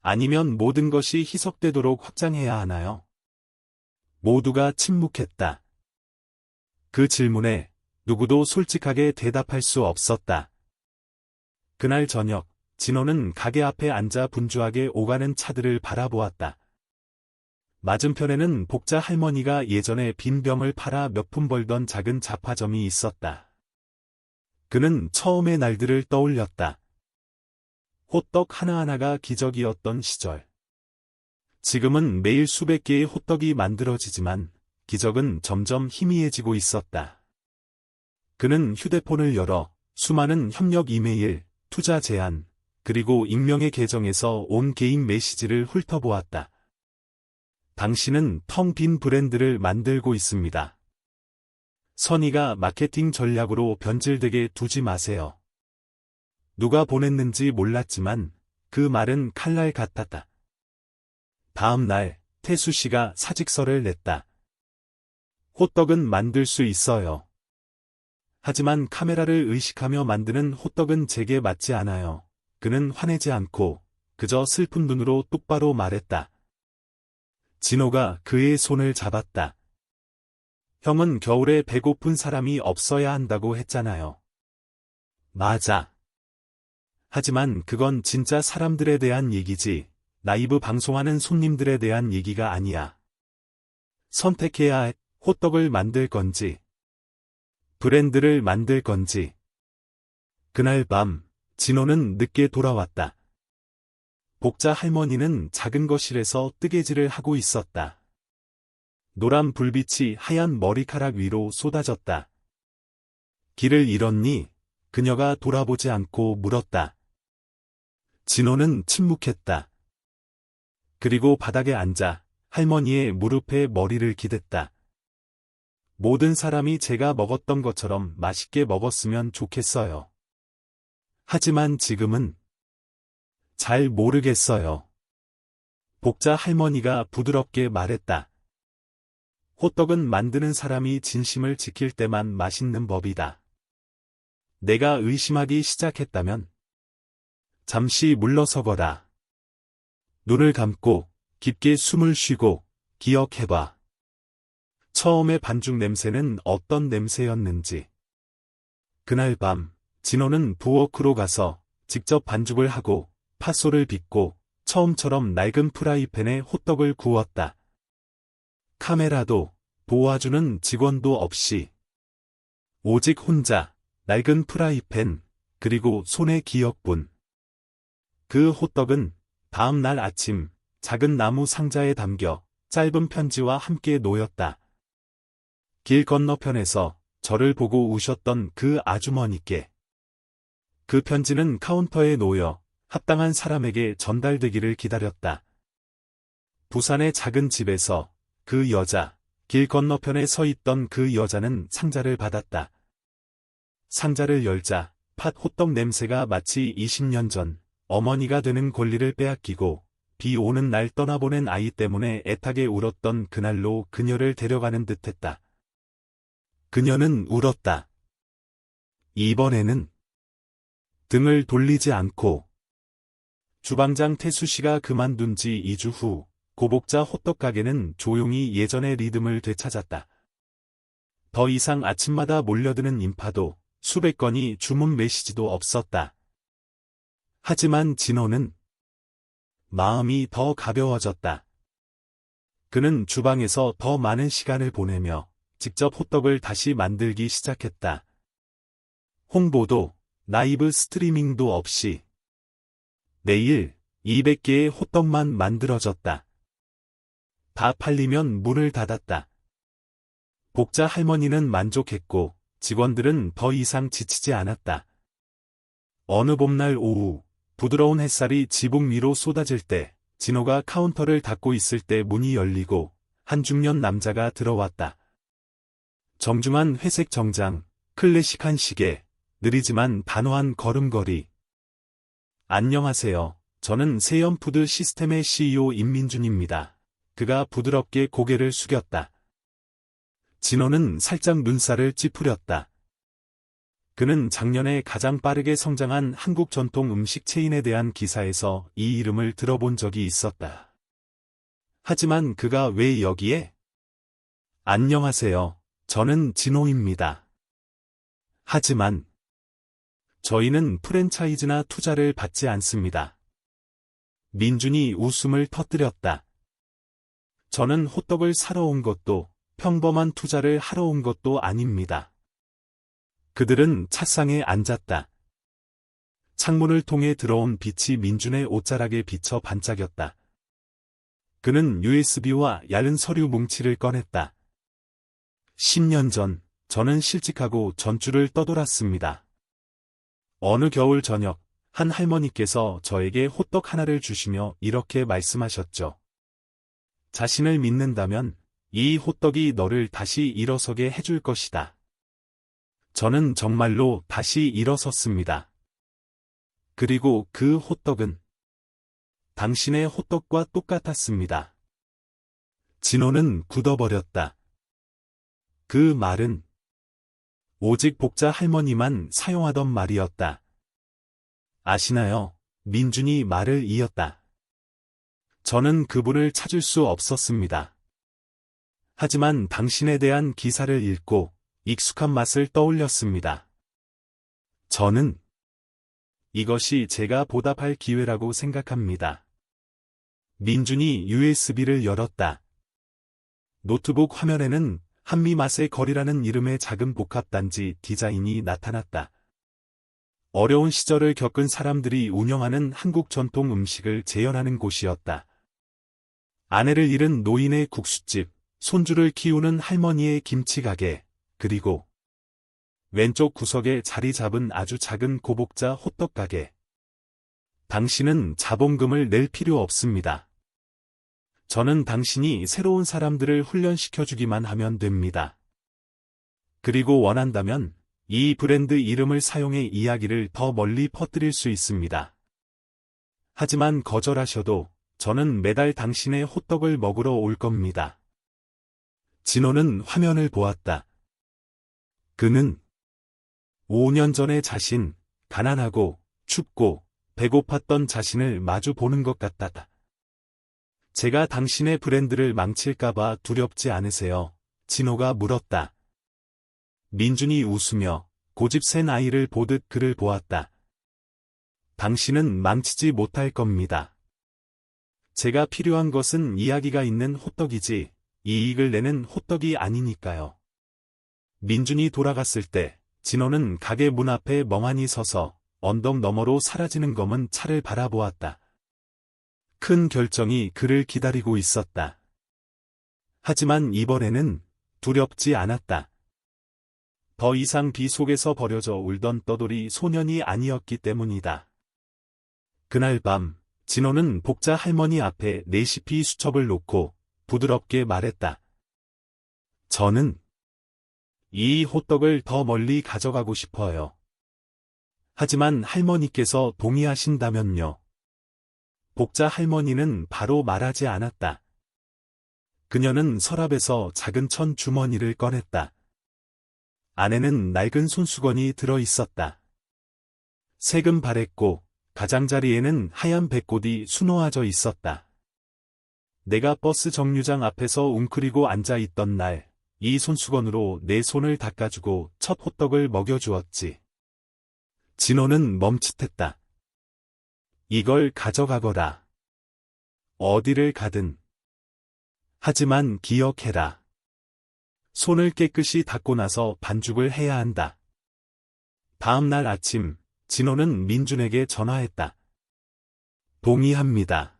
아니면 모든 것이 희석되도록 확장해야 하나요? 모두가 침묵했다. 그 질문에 누구도 솔직하게 대답할 수 없었다. 그날 저녁, 진호는 가게 앞에 앉아 분주하게 오가는 차들을 바라보았다. 맞은편에는 복자 할머니가 예전에 빈 병을 팔아 몇 푼 벌던 작은 잡화점이 있었다. 그는 처음의 날들을 떠올렸다. 호떡 하나하나가 기적이었던 시절. 지금은 매일 수백 개의 호떡이 만들어지지만 기적은 점점 희미해지고 있었다. 그는 휴대폰을 열어 수많은 협력 이메일, 투자 제안, 그리고 익명의 계정에서 온 개인 메시지를 훑어보았다. 당신은 텅 빈 브랜드를 만들고 있습니다. 선의가 마케팅 전략으로 변질되게 두지 마세요. 누가 보냈는지 몰랐지만 그 말은 칼날 같았다. 다음 날 태수 씨가 사직서를 냈다. 호떡은 만들 수 있어요. 하지만 카메라를 의식하며 만드는 호떡은 제게 맞지 않아요. 그는 화내지 않고 그저 슬픈 눈으로 똑바로 말했다. 진호가 그의 손을 잡았다. 형은 겨울에 배고픈 사람이 없어야 한다고 했잖아요. 맞아. 하지만 그건 진짜 사람들에 대한 얘기지, 라이브 방송하는 손님들에 대한 얘기가 아니야. 선택해야 해. 호떡을 만들 건지, 브랜드를 만들 건지. 그날 밤, 진호는 늦게 돌아왔다. 복자 할머니는 작은 거실에서 뜨개질을 하고 있었다. 노란 불빛이 하얀 머리카락 위로 쏟아졌다. 길을 잃었니? 그녀가 돌아보지 않고 물었다. 진호는 침묵했다. 그리고 바닥에 앉아 할머니의 무릎에 머리를 기댔다. 모든 사람이 제가 먹었던 것처럼 맛있게 먹었으면 좋겠어요. 하지만 지금은 잘 모르겠어요. 복자 할머니가 부드럽게 말했다. 호떡은 만드는 사람이 진심을 지킬 때만 맛있는 법이다. 내가 의심하기 시작했다면 잠시 물러서거라. 눈을 감고 깊게 숨을 쉬고 기억해봐. 처음의 반죽 냄새는 어떤 냄새였는지. 그날 밤, 진호는 부엌으로 가서 직접 반죽을 하고 팥소를 빚고 처음처럼 낡은 프라이팬에 호떡을 구웠다. 카메라도 도와주는 직원도 없이. 오직 혼자, 낡은 프라이팬, 그리고 손의 기억뿐. 그 호떡은 다음 날 아침 작은 나무 상자에 담겨 짧은 편지와 함께 놓였다. 길 건너편에서 저를 보고 우셨던 그 아주머니께. 그 편지는 카운터에 놓여 합당한 사람에게 전달되기를 기다렸다. 부산의 작은 집에서 그 여자, 길 건너편에 서 있던 그 여자는 상자를 받았다. 상자를 열자 팥 호떡 냄새가 마치 20년 전 어머니가 되는 권리를 빼앗기고 비 오는 날 떠나보낸 아이 때문에 애타게 울었던 그날로 그녀를 데려가는 듯했다. 그녀는 울었다. 이번에는 등을 돌리지 않고 주방장 태수 씨가 그만둔 지 2주 후 고복자 호떡 가게는 조용히 예전의 리듬을 되찾았다. 더 이상 아침마다 몰려드는 인파도 수백 건이 주문 메시지도 없었다. 하지만 진호는 마음이 더 가벼워졌다. 그는 주방에서 더 많은 시간을 보내며 직접 호떡을 다시 만들기 시작했다. 홍보도 라이브 스트리밍도 없이 매일 200개의 호떡만 만들어졌다. 다 팔리면 문을 닫았다. 복자 할머니는 만족했고 직원들은 더 이상 지치지 않았다. 어느 봄날 오후 부드러운 햇살이 지붕 위로 쏟아질 때 진호가 카운터를 닫고 있을 때 문이 열리고 한 중년 남자가 들어왔다. 정중한 회색 정장, 클래식한 시계, 느리지만 단호한 걸음걸이. 안녕하세요. 저는 세연푸드 시스템의 CEO 임민준입니다. 그가 부드럽게 고개를 숙였다. 진호는 살짝 눈살을 찌푸렸다. 그는 작년에 가장 빠르게 성장한 한국 전통 음식 체인에 대한 기사에서 이 이름을 들어본 적이 있었다. 하지만 그가 왜 여기에? 안녕하세요. 저는 진호입니다. 하지만 저희는 프랜차이즈나 투자를 받지 않습니다. 민준이 웃음을 터뜨렸다. 저는 호떡을 사러 온 것도 평범한 투자를 하러 온 것도 아닙니다. 그들은 찻상에 앉았다. 창문을 통해 들어온 빛이 민준의 옷자락에 비쳐 반짝였다. 그는 USB와 얇은 서류 뭉치를 꺼냈다. 10년 전, 저는 실직하고 전주를 떠돌았습니다. 어느 겨울 저녁, 한 할머니께서 저에게 호떡 하나를 주시며 이렇게 말씀하셨죠. 자신을 믿는다면 이 호떡이 너를 다시 일어서게 해줄 것이다. 저는 정말로 다시 일어섰습니다. 그리고 그 호떡은 당신의 호떡과 똑같았습니다. 진호는 굳어버렸다. 그 말은 오직 복자 할머니만 사용하던 말이었다. 아시나요? 민준이 말을 이었다. 저는 그분을 찾을 수 없었습니다. 하지만 당신에 대한 기사를 읽고 익숙한 맛을 떠올렸습니다. 저는 이것이 제가 보답할 기회라고 생각합니다. 민준이 USB를 열었다. 노트북 화면에는 한미맛의 거리라는 이름의 작은 복합단지 디자인이 나타났다. 어려운 시절을 겪은 사람들이 운영하는 한국 전통 음식을 재현하는 곳이었다. 아내를 잃은 노인의 국수집, 손주를 키우는 할머니의 김치가게, 그리고 왼쪽 구석에 자리 잡은 아주 작은 고복자 호떡가게. 당신은 자본금을 낼 필요 없습니다. 저는 당신이 새로운 사람들을 훈련시켜주기만 하면 됩니다. 그리고 원한다면 이 브랜드 이름을 사용해 이야기를 더 멀리 퍼뜨릴 수 있습니다. 하지만 거절하셔도 저는 매달 당신의 호떡을 먹으러 올 겁니다. 진호는 화면을 보았다. 그는 5년 전의 자신, 가난하고 춥고 배고팠던 자신을 마주 보는 것 같았다. 제가 당신의 브랜드를 망칠까봐 두렵지 않으세요? 진호가 물었다. 민준이 웃으며 고집센 아이를 보듯 그를 보았다. 당신은 망치지 못할 겁니다. 제가 필요한 것은 이야기가 있는 호떡이지 이익을 내는 호떡이 아니니까요. 민준이 돌아갔을 때 진호는 가게 문 앞에 멍하니 서서 언덕 너머로 사라지는 검은 차를 바라보았다. 큰 결정이 그를 기다리고 있었다. 하지만 이번에는 두렵지 않았다. 더 이상 비 속에서 버려져 울던 떠돌이 소년이 아니었기 때문이다. 그날 밤, 진호는 복자 할머니 앞에 레시피 수첩을 놓고 부드럽게 말했다. 저는 이 호떡을 더 멀리 가져가고 싶어요. 하지만 할머니께서 동의하신다면요. 복자 할머니는 바로 말하지 않았다. 그녀는 서랍에서 작은 천 주머니를 꺼냈다. 안에는 낡은 손수건이 들어 있었다. 색은 바랬고 가장자리에는 하얀 백꽃이 수놓아져 있었다. 내가 버스 정류장 앞에서 웅크리고 앉아 있던 날, 이 손수건으로 내 손을 닦아주고 첫 호떡을 먹여주었지. 진호는 멈칫했다. 이걸 가져가거라. 어디를 가든. 하지만 기억해라. 손을 깨끗이 닦고 나서 반죽을 해야 한다. 다음 날 아침, 진호는 민준에게 전화했다. 동의합니다.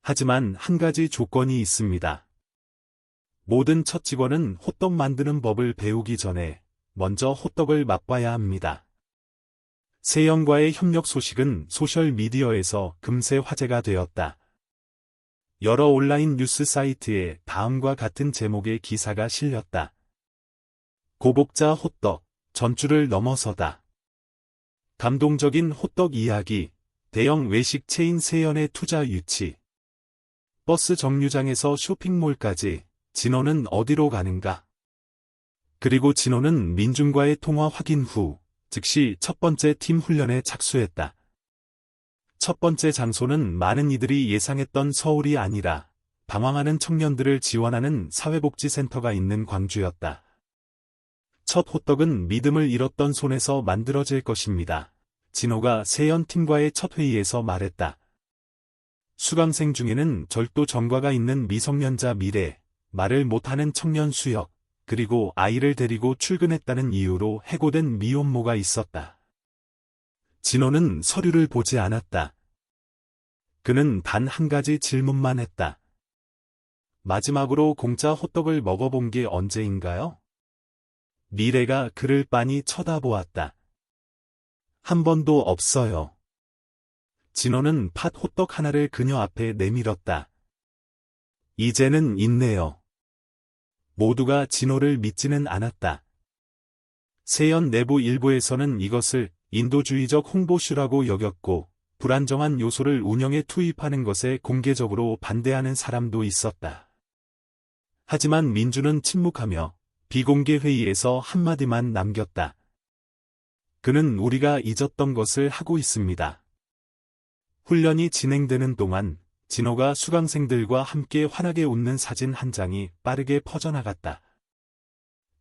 하지만 한 가지 조건이 있습니다. 모든 첫 직원은 호떡 만드는 법을 배우기 전에 먼저 호떡을 맛봐야 합니다. 세영과의 협력 소식은 소셜미디어에서 금세 화제가 되었다. 여러 온라인 뉴스 사이트에 다음과 같은 제목의 기사가 실렸다. 고복자 호떡, 전주를 넘어서다. 감동적인 호떡 이야기, 대형 외식 체인 세연의 투자 유치. 버스 정류장에서 쇼핑몰까지 진호는 어디로 가는가? 그리고 진호는 민준과의 통화 확인 후 즉시 첫 번째 팀 훈련에 착수했다. 첫 번째 장소는 많은 이들이 예상했던 서울이 아니라 방황하는 청년들을 지원하는 사회복지센터가 있는 광주였다. 첫 호떡은 믿음을 잃었던 손에서 만들어질 것입니다. 진호가 세연팀과의 첫 회의에서 말했다. 수강생 중에는 절도 전과가 있는 미성년자 미래, 말을 못하는 청년 수혁, 그리고 아이를 데리고 출근했다는 이유로 해고된 미혼모가 있었다. 진호는 서류를 보지 않았다. 그는 단 한 가지 질문만 했다. 마지막으로 공짜 호떡을 먹어본 게 언제인가요? 미래가 그를 빤히 쳐다보았다. 한 번도 없어요. 진호는 팥 호떡 하나를 그녀 앞에 내밀었다. 이제는 있네요. 모두가 진호를 믿지는 않았다. 세연 내부 일부에서는 이것을 인도주의적 홍보쇼라고 여겼고 불안정한 요소를 운영에 투입하는 것에 공개적으로 반대하는 사람도 있었다. 하지만 민주는 침묵하며 비공개 회의에서 한마디만 남겼다. 그는 우리가 잊었던 것을 하고 있습니다. 훈련이 진행되는 동안 진호가 수강생들과 함께 환하게 웃는 사진 한 장이 빠르게 퍼져나갔다.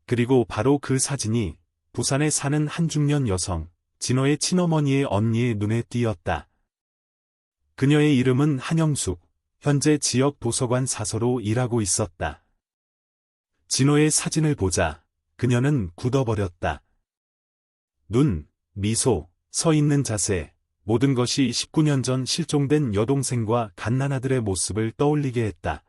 그리고 바로 그 사진이 부산에 사는 한 중년 여성, 진호의 친어머니의 언니의 눈에 띄었다. 그녀의 이름은 한영숙, 현재 지역 도서관 사서로 일하고 있었다. 진호의 사진을 보자 그녀는 굳어버렸다. 눈, 미소, 서 있는 자세, 모든 것이 19년 전 실종된 여동생과 갓난아들의 모습을 떠올리게 했다.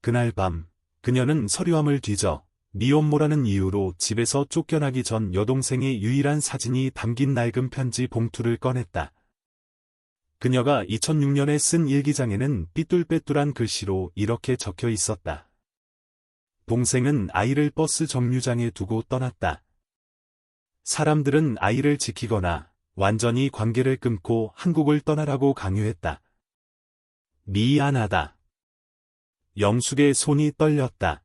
그날 밤, 그녀는 서류함을 뒤져 미혼모라는 이유로 집에서 쫓겨나기 전 여동생의 유일한 사진이 담긴 낡은 편지 봉투를 꺼냈다. 그녀가 2006년에 쓴 일기장에는 삐뚤빼뚤한 글씨로 이렇게 적혀 있었다. 동생은 아이를 버스 정류장에 두고 떠났다. 사람들은 아이를 지키거나 완전히 관계를 끊고 한국을 떠나라고 강요했다. 미안하다. 영숙의 손이 떨렸다.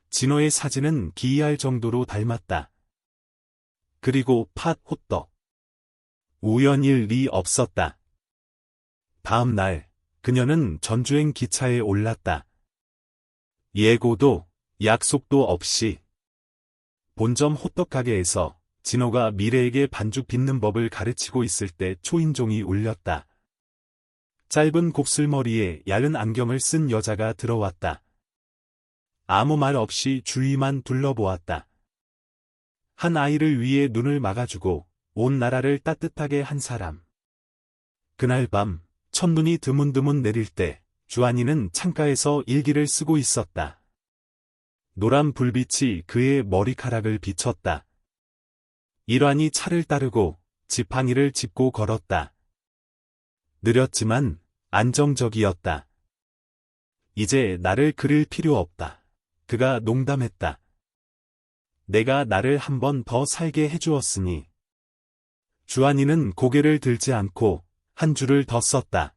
진호의 사진은 기이할 정도로 닮았다. 그리고 팥 호떡. 우연일 리 없었다. 다음 날, 그녀는 전주행 기차에 올랐다. 예고도, 약속도 없이. 본점 호떡 가게에서 진호가 미래에게 반죽 빚는 법을 가르치고 있을 때 초인종이 울렸다. 짧은 곱슬머리에 얇은 안경을 쓴 여자가 들어왔다. 아무 말 없이 주위만 둘러보았다. 한 아이를 위해 눈을 막아주고 온 나라를 따뜻하게 한 사람. 그날 밤, 첫눈이 드문드문 내릴 때 주한이는 창가에서 일기를 쓰고 있었다. 노란 불빛이 그의 머리카락을 비췄다. 일환이 차를 따르고 지팡이를 짚고 걸었다. 느렸지만 안정적이었다. 이제 나를 그릴 필요 없다. 그가 농담했다. 내가 나를 한 번 더 살게 해주었으니. 주한이는 고개를 들지 않고 한 줄을 더 썼다.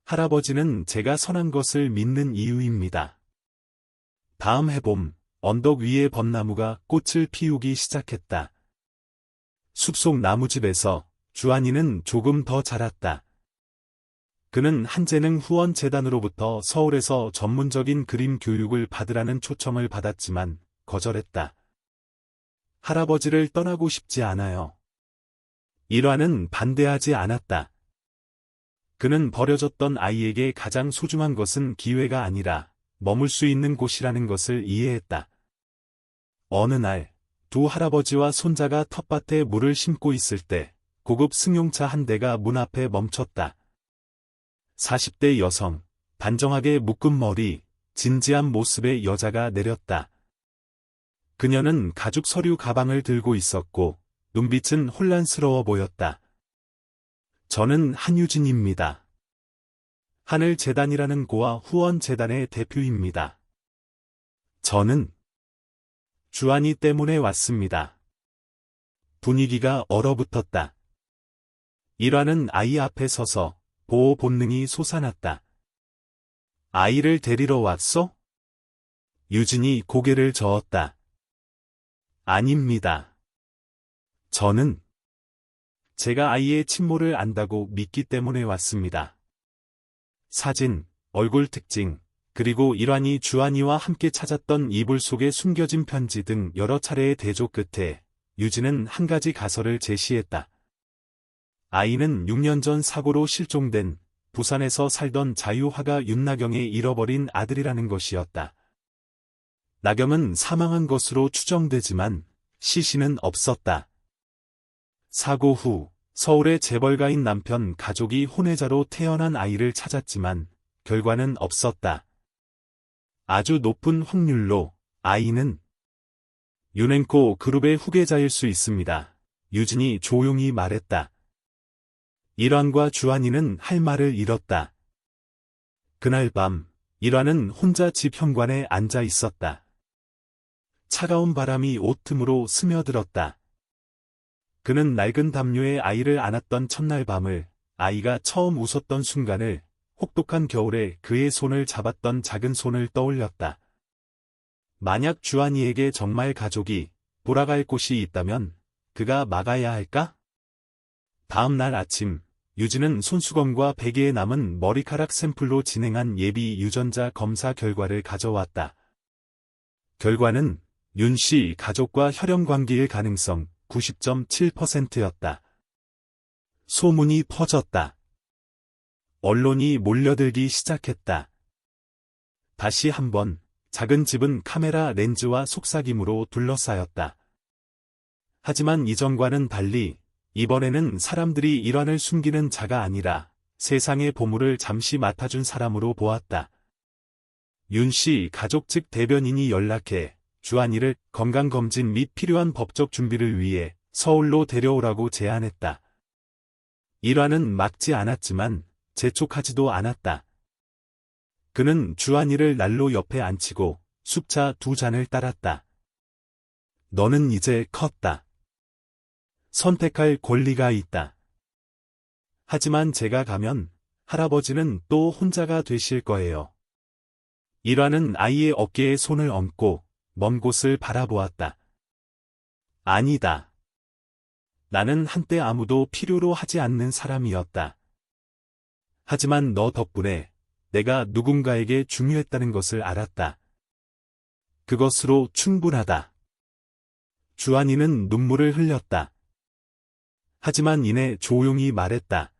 할아버지는 제가 선한 것을 믿는 이유입니다. 다음 해봄, 언덕 위의 벚나무가 꽃을 피우기 시작했다. 숲속 나무집에서 주한이는 조금 더 자랐다. 그는 한재능 후원재단으로부터 서울에서 전문적인 그림 교육을 받으라는 초청을 받았지만 거절했다. 할아버지를 떠나고 싶지 않아요. 일화는 반대하지 않았다. 그는 버려졌던 아이에게 가장 소중한 것은 기회가 아니라 머물 수 있는 곳이라는 것을 이해했다. 어느 날, 두 할아버지와 손자가 텃밭에 물을 심고 있을 때 고급 승용차 한 대가 문 앞에 멈췄다. 40대 여성, 단정하게 묶은 머리, 진지한 모습의 여자가 내렸다. 그녀는 가죽 서류 가방을 들고 있었고 눈빛은 혼란스러워 보였다. 저는 한유진입니다. 하늘재단이라는 고아 후원재단의 대표입니다. 저는 주한이 때문에 왔습니다. 분위기가 얼어붙었다. 일화는 아이 앞에 서서 보호 본능이 솟아났다. 아이를 데리러 왔소? 유진이 고개를 저었다. 아닙니다. 저는 제가 아이의 친모를 안다고 믿기 때문에 왔습니다. 사진, 얼굴 특징, 그리고 일환이 주한이와 함께 찾았던 이불 속에 숨겨진 편지 등 여러 차례의 대조 끝에 유진은 한 가지 가설을 제시했다. 아이는 6년 전 사고로 실종된 부산에서 살던 자유화가 윤나경의 잃어버린 아들이라는 것이었다. 나경은 사망한 것으로 추정되지만 시신은 없었다. 사고 후 서울의 재벌가인 남편 가족이 혼외자로 태어난 아이를 찾았지만 결과는 없었다. 아주 높은 확률로 아이는 유넨코 그룹의 후계자일 수 있습니다. 유진이 조용히 말했다. 일환과 주한이는 할 말을 잃었다. 그날 밤, 일환은 혼자 집 현관에 앉아 있었다. 차가운 바람이 옷 틈으로 스며들었다. 그는 낡은 담요에 아이를 안았던 첫날 밤을, 아이가 처음 웃었던 순간을, 혹독한 겨울에 그의 손을 잡았던 작은 손을 떠올렸다. 만약 주한이에게 정말 가족이 돌아갈 곳이 있다면 그가 막아야 할까? 다음 날 아침, 유진은 손수건과 베개에 남은 머리카락 샘플로 진행한 예비 유전자 검사 결과를 가져왔다. 결과는 윤 씨 가족과 혈연 관계일 가능성 90.7%였다. 소문이 퍼졌다. 언론이 몰려들기 시작했다. 다시 한번 작은 집은 카메라 렌즈와 속삭임으로 둘러싸였다. 하지만 이전과는 달리 이번에는 사람들이 일환을 숨기는 자가 아니라 세상의 보물을 잠시 맡아준 사람으로 보았다. 윤 씨 가족 측 대변인이 연락해 주한이를 건강검진 및 필요한 법적 준비를 위해 서울로 데려오라고 제안했다. 일환은 막지 않았지만 재촉하지도 않았다. 그는 주한이를 난로 옆에 앉히고 숫자 2잔을 따랐다. 너는 이제 컸다. 선택할 권리가 있다. 하지만 제가 가면 할아버지는 또 혼자가 되실 거예요. 일환은 아이의 어깨에 손을 얹고 먼 곳을 바라보았다. 아니다. 나는 한때 아무도 필요로 하지 않는 사람이었다. 하지만 너 덕분에 내가 누군가에게 중요했다는 것을 알았다. 그것으로 충분하다. 주한이는 눈물을 흘렸다. 하지만 이내 조용히 말했다.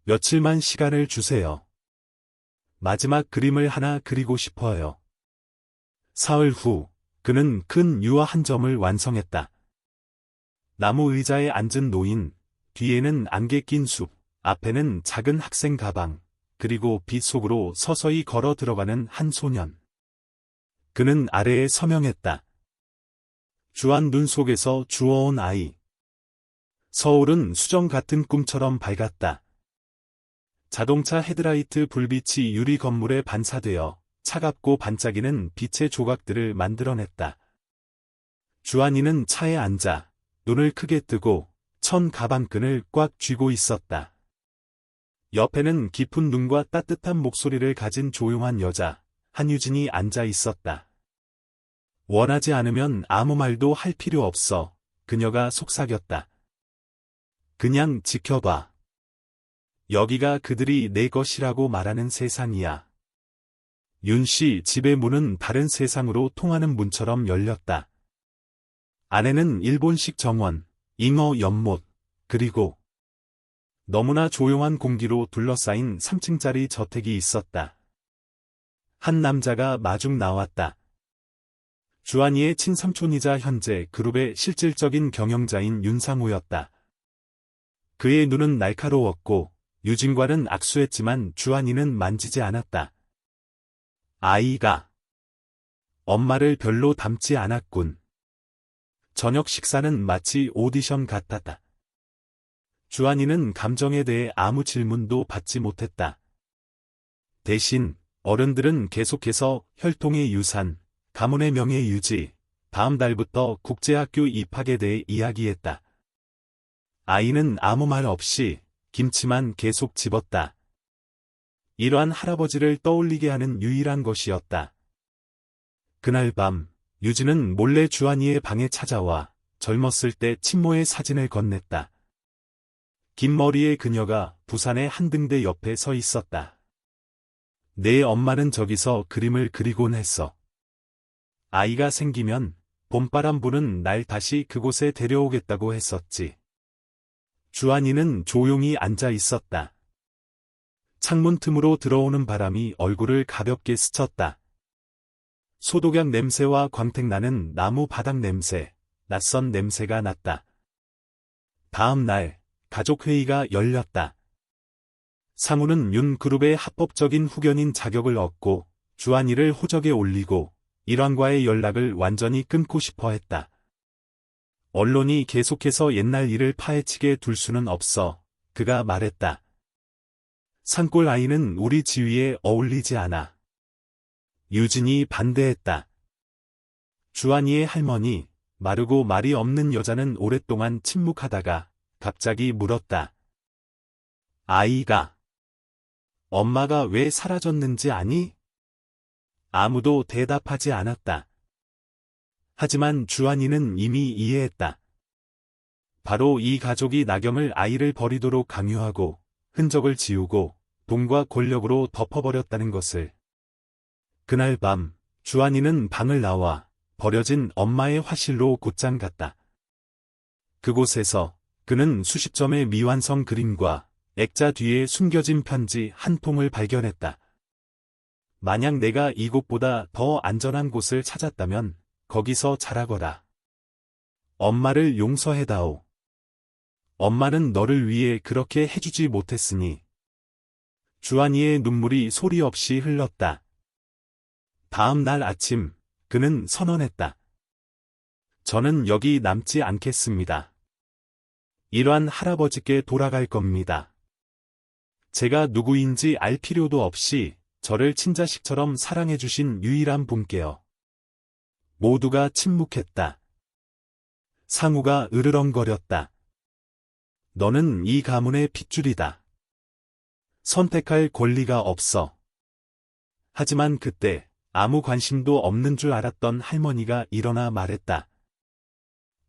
며칠만 시간을 주세요. 마지막 그림을 하나 그리고 싶어요. 사흘 후, 그는 큰 유화 한 점을 완성했다. 나무 의자에 앉은 노인, 뒤에는 안개 낀 숲, 앞에는 작은 학생 가방, 그리고 빛 속으로 서서히 걸어 들어가는 한 소년. 그는 아래에 서명했다. 주한 눈 속에서 주워온 아이. 서울은 수정 같은 꿈처럼 밝았다. 자동차 헤드라이트 불빛이 유리 건물에 반사되어 차갑고 반짝이는 빛의 조각들을 만들어냈다. 주한이는 차에 앉아 눈을 크게 뜨고 천 가방끈을 꽉 쥐고 있었다. 옆에는 깊은 눈과 따뜻한 목소리를 가진 조용한 여자, 한유진이 앉아 있었다. 원하지 않으면 아무 말도 할 필요 없어. 그녀가 속삭였다. 그냥 지켜봐. 여기가 그들이 내 것이라고 말하는 세상이야. 윤씨 집의 문은 다른 세상으로 통하는 문처럼 열렸다. 안에는 일본식 정원, 잉어 연못, 그리고 너무나 조용한 공기로 둘러싸인 3층짜리 저택이 있었다. 한 남자가 마중 나왔다. 주한이의 친삼촌이자 현재 그룹의 실질적인 경영자인 윤상우였다. 그의 눈은 날카로웠고 유진과는 악수했지만 주한이는 만지지 않았다. 아이가 엄마를 별로 닮지 않았군. 저녁 식사는 마치 오디션 같았다. 주한이는 감정에 대해 아무 질문도 받지 못했다. 대신 어른들은 계속해서 혈통의 유산, 가문의 명예 유지, 다음 달부터 국제학교 입학에 대해 이야기했다. 아이는 아무 말 없이 김치만 계속 집었다. 이러한 할아버지를 떠올리게 하는 유일한 것이었다. 그날 밤, 유진은 몰래 주한이의 방에 찾아와 젊었을 때 친모의 사진을 건넸다. 긴 머리의 그녀가 부산의 한등대 옆에 서 있었다. 내 엄마는 저기서 그림을 그리곤 했어. 아이가 생기면 봄바람 부는 날 다시 그곳에 데려오겠다고 했었지. 주한이는 조용히 앉아 있었다. 창문 틈으로 들어오는 바람이 얼굴을 가볍게 스쳤다. 소독약 냄새와 광택나는 나무 바닥 냄새, 낯선 냄새가 났다. 다음 날, 가족회의가 열렸다. 상우는 윤그룹의 합법적인 후견인 자격을 얻고 주한이를 호적에 올리고 일왕과의 연락을 완전히 끊고 싶어 했다. 언론이 계속해서 옛날 일을 파헤치게 둘 수는 없어, 그가 말했다. 산골 아이는 우리 지위에 어울리지 않아. 유진이 반대했다. 주한이의 할머니, 마르고 말이 없는 여자는 오랫동안 침묵하다가 갑자기 물었다. 아이가 엄마가 왜 사라졌는지 아니? 아무도 대답하지 않았다. 하지만 주한이는 이미 이해했다. 바로 이 가족이 나경을 아이를 버리도록 강요하고 흔적을 지우고 돈과 권력으로 덮어버렸다는 것을. 그날 밤, 주한이는 방을 나와 버려진 엄마의 화실로 곧장 갔다. 그곳에서 그는 수십 점의 미완성 그림과 액자 뒤에 숨겨진 편지 한 통을 발견했다. 만약 내가 이곳보다 더 안전한 곳을 찾았다면 거기서 자라거라. 엄마를 용서해다오. 엄마는 너를 위해 그렇게 해주지 못했으니. 주한이의 눈물이 소리 없이 흘렀다. 다음 날 아침, 그는 선언했다. 저는 여기 남지 않겠습니다. 이러한 할아버지께 돌아갈 겁니다. 제가 누구인지 알 필요도 없이 저를 친자식처럼 사랑해주신 유일한 분께요. 모두가 침묵했다. 상우가 으르렁거렸다. 너는 이 가문의 핏줄이다. 선택할 권리가 없어. 하지만 그때 아무 관심도 없는 줄 알았던 할머니가 일어나 말했다.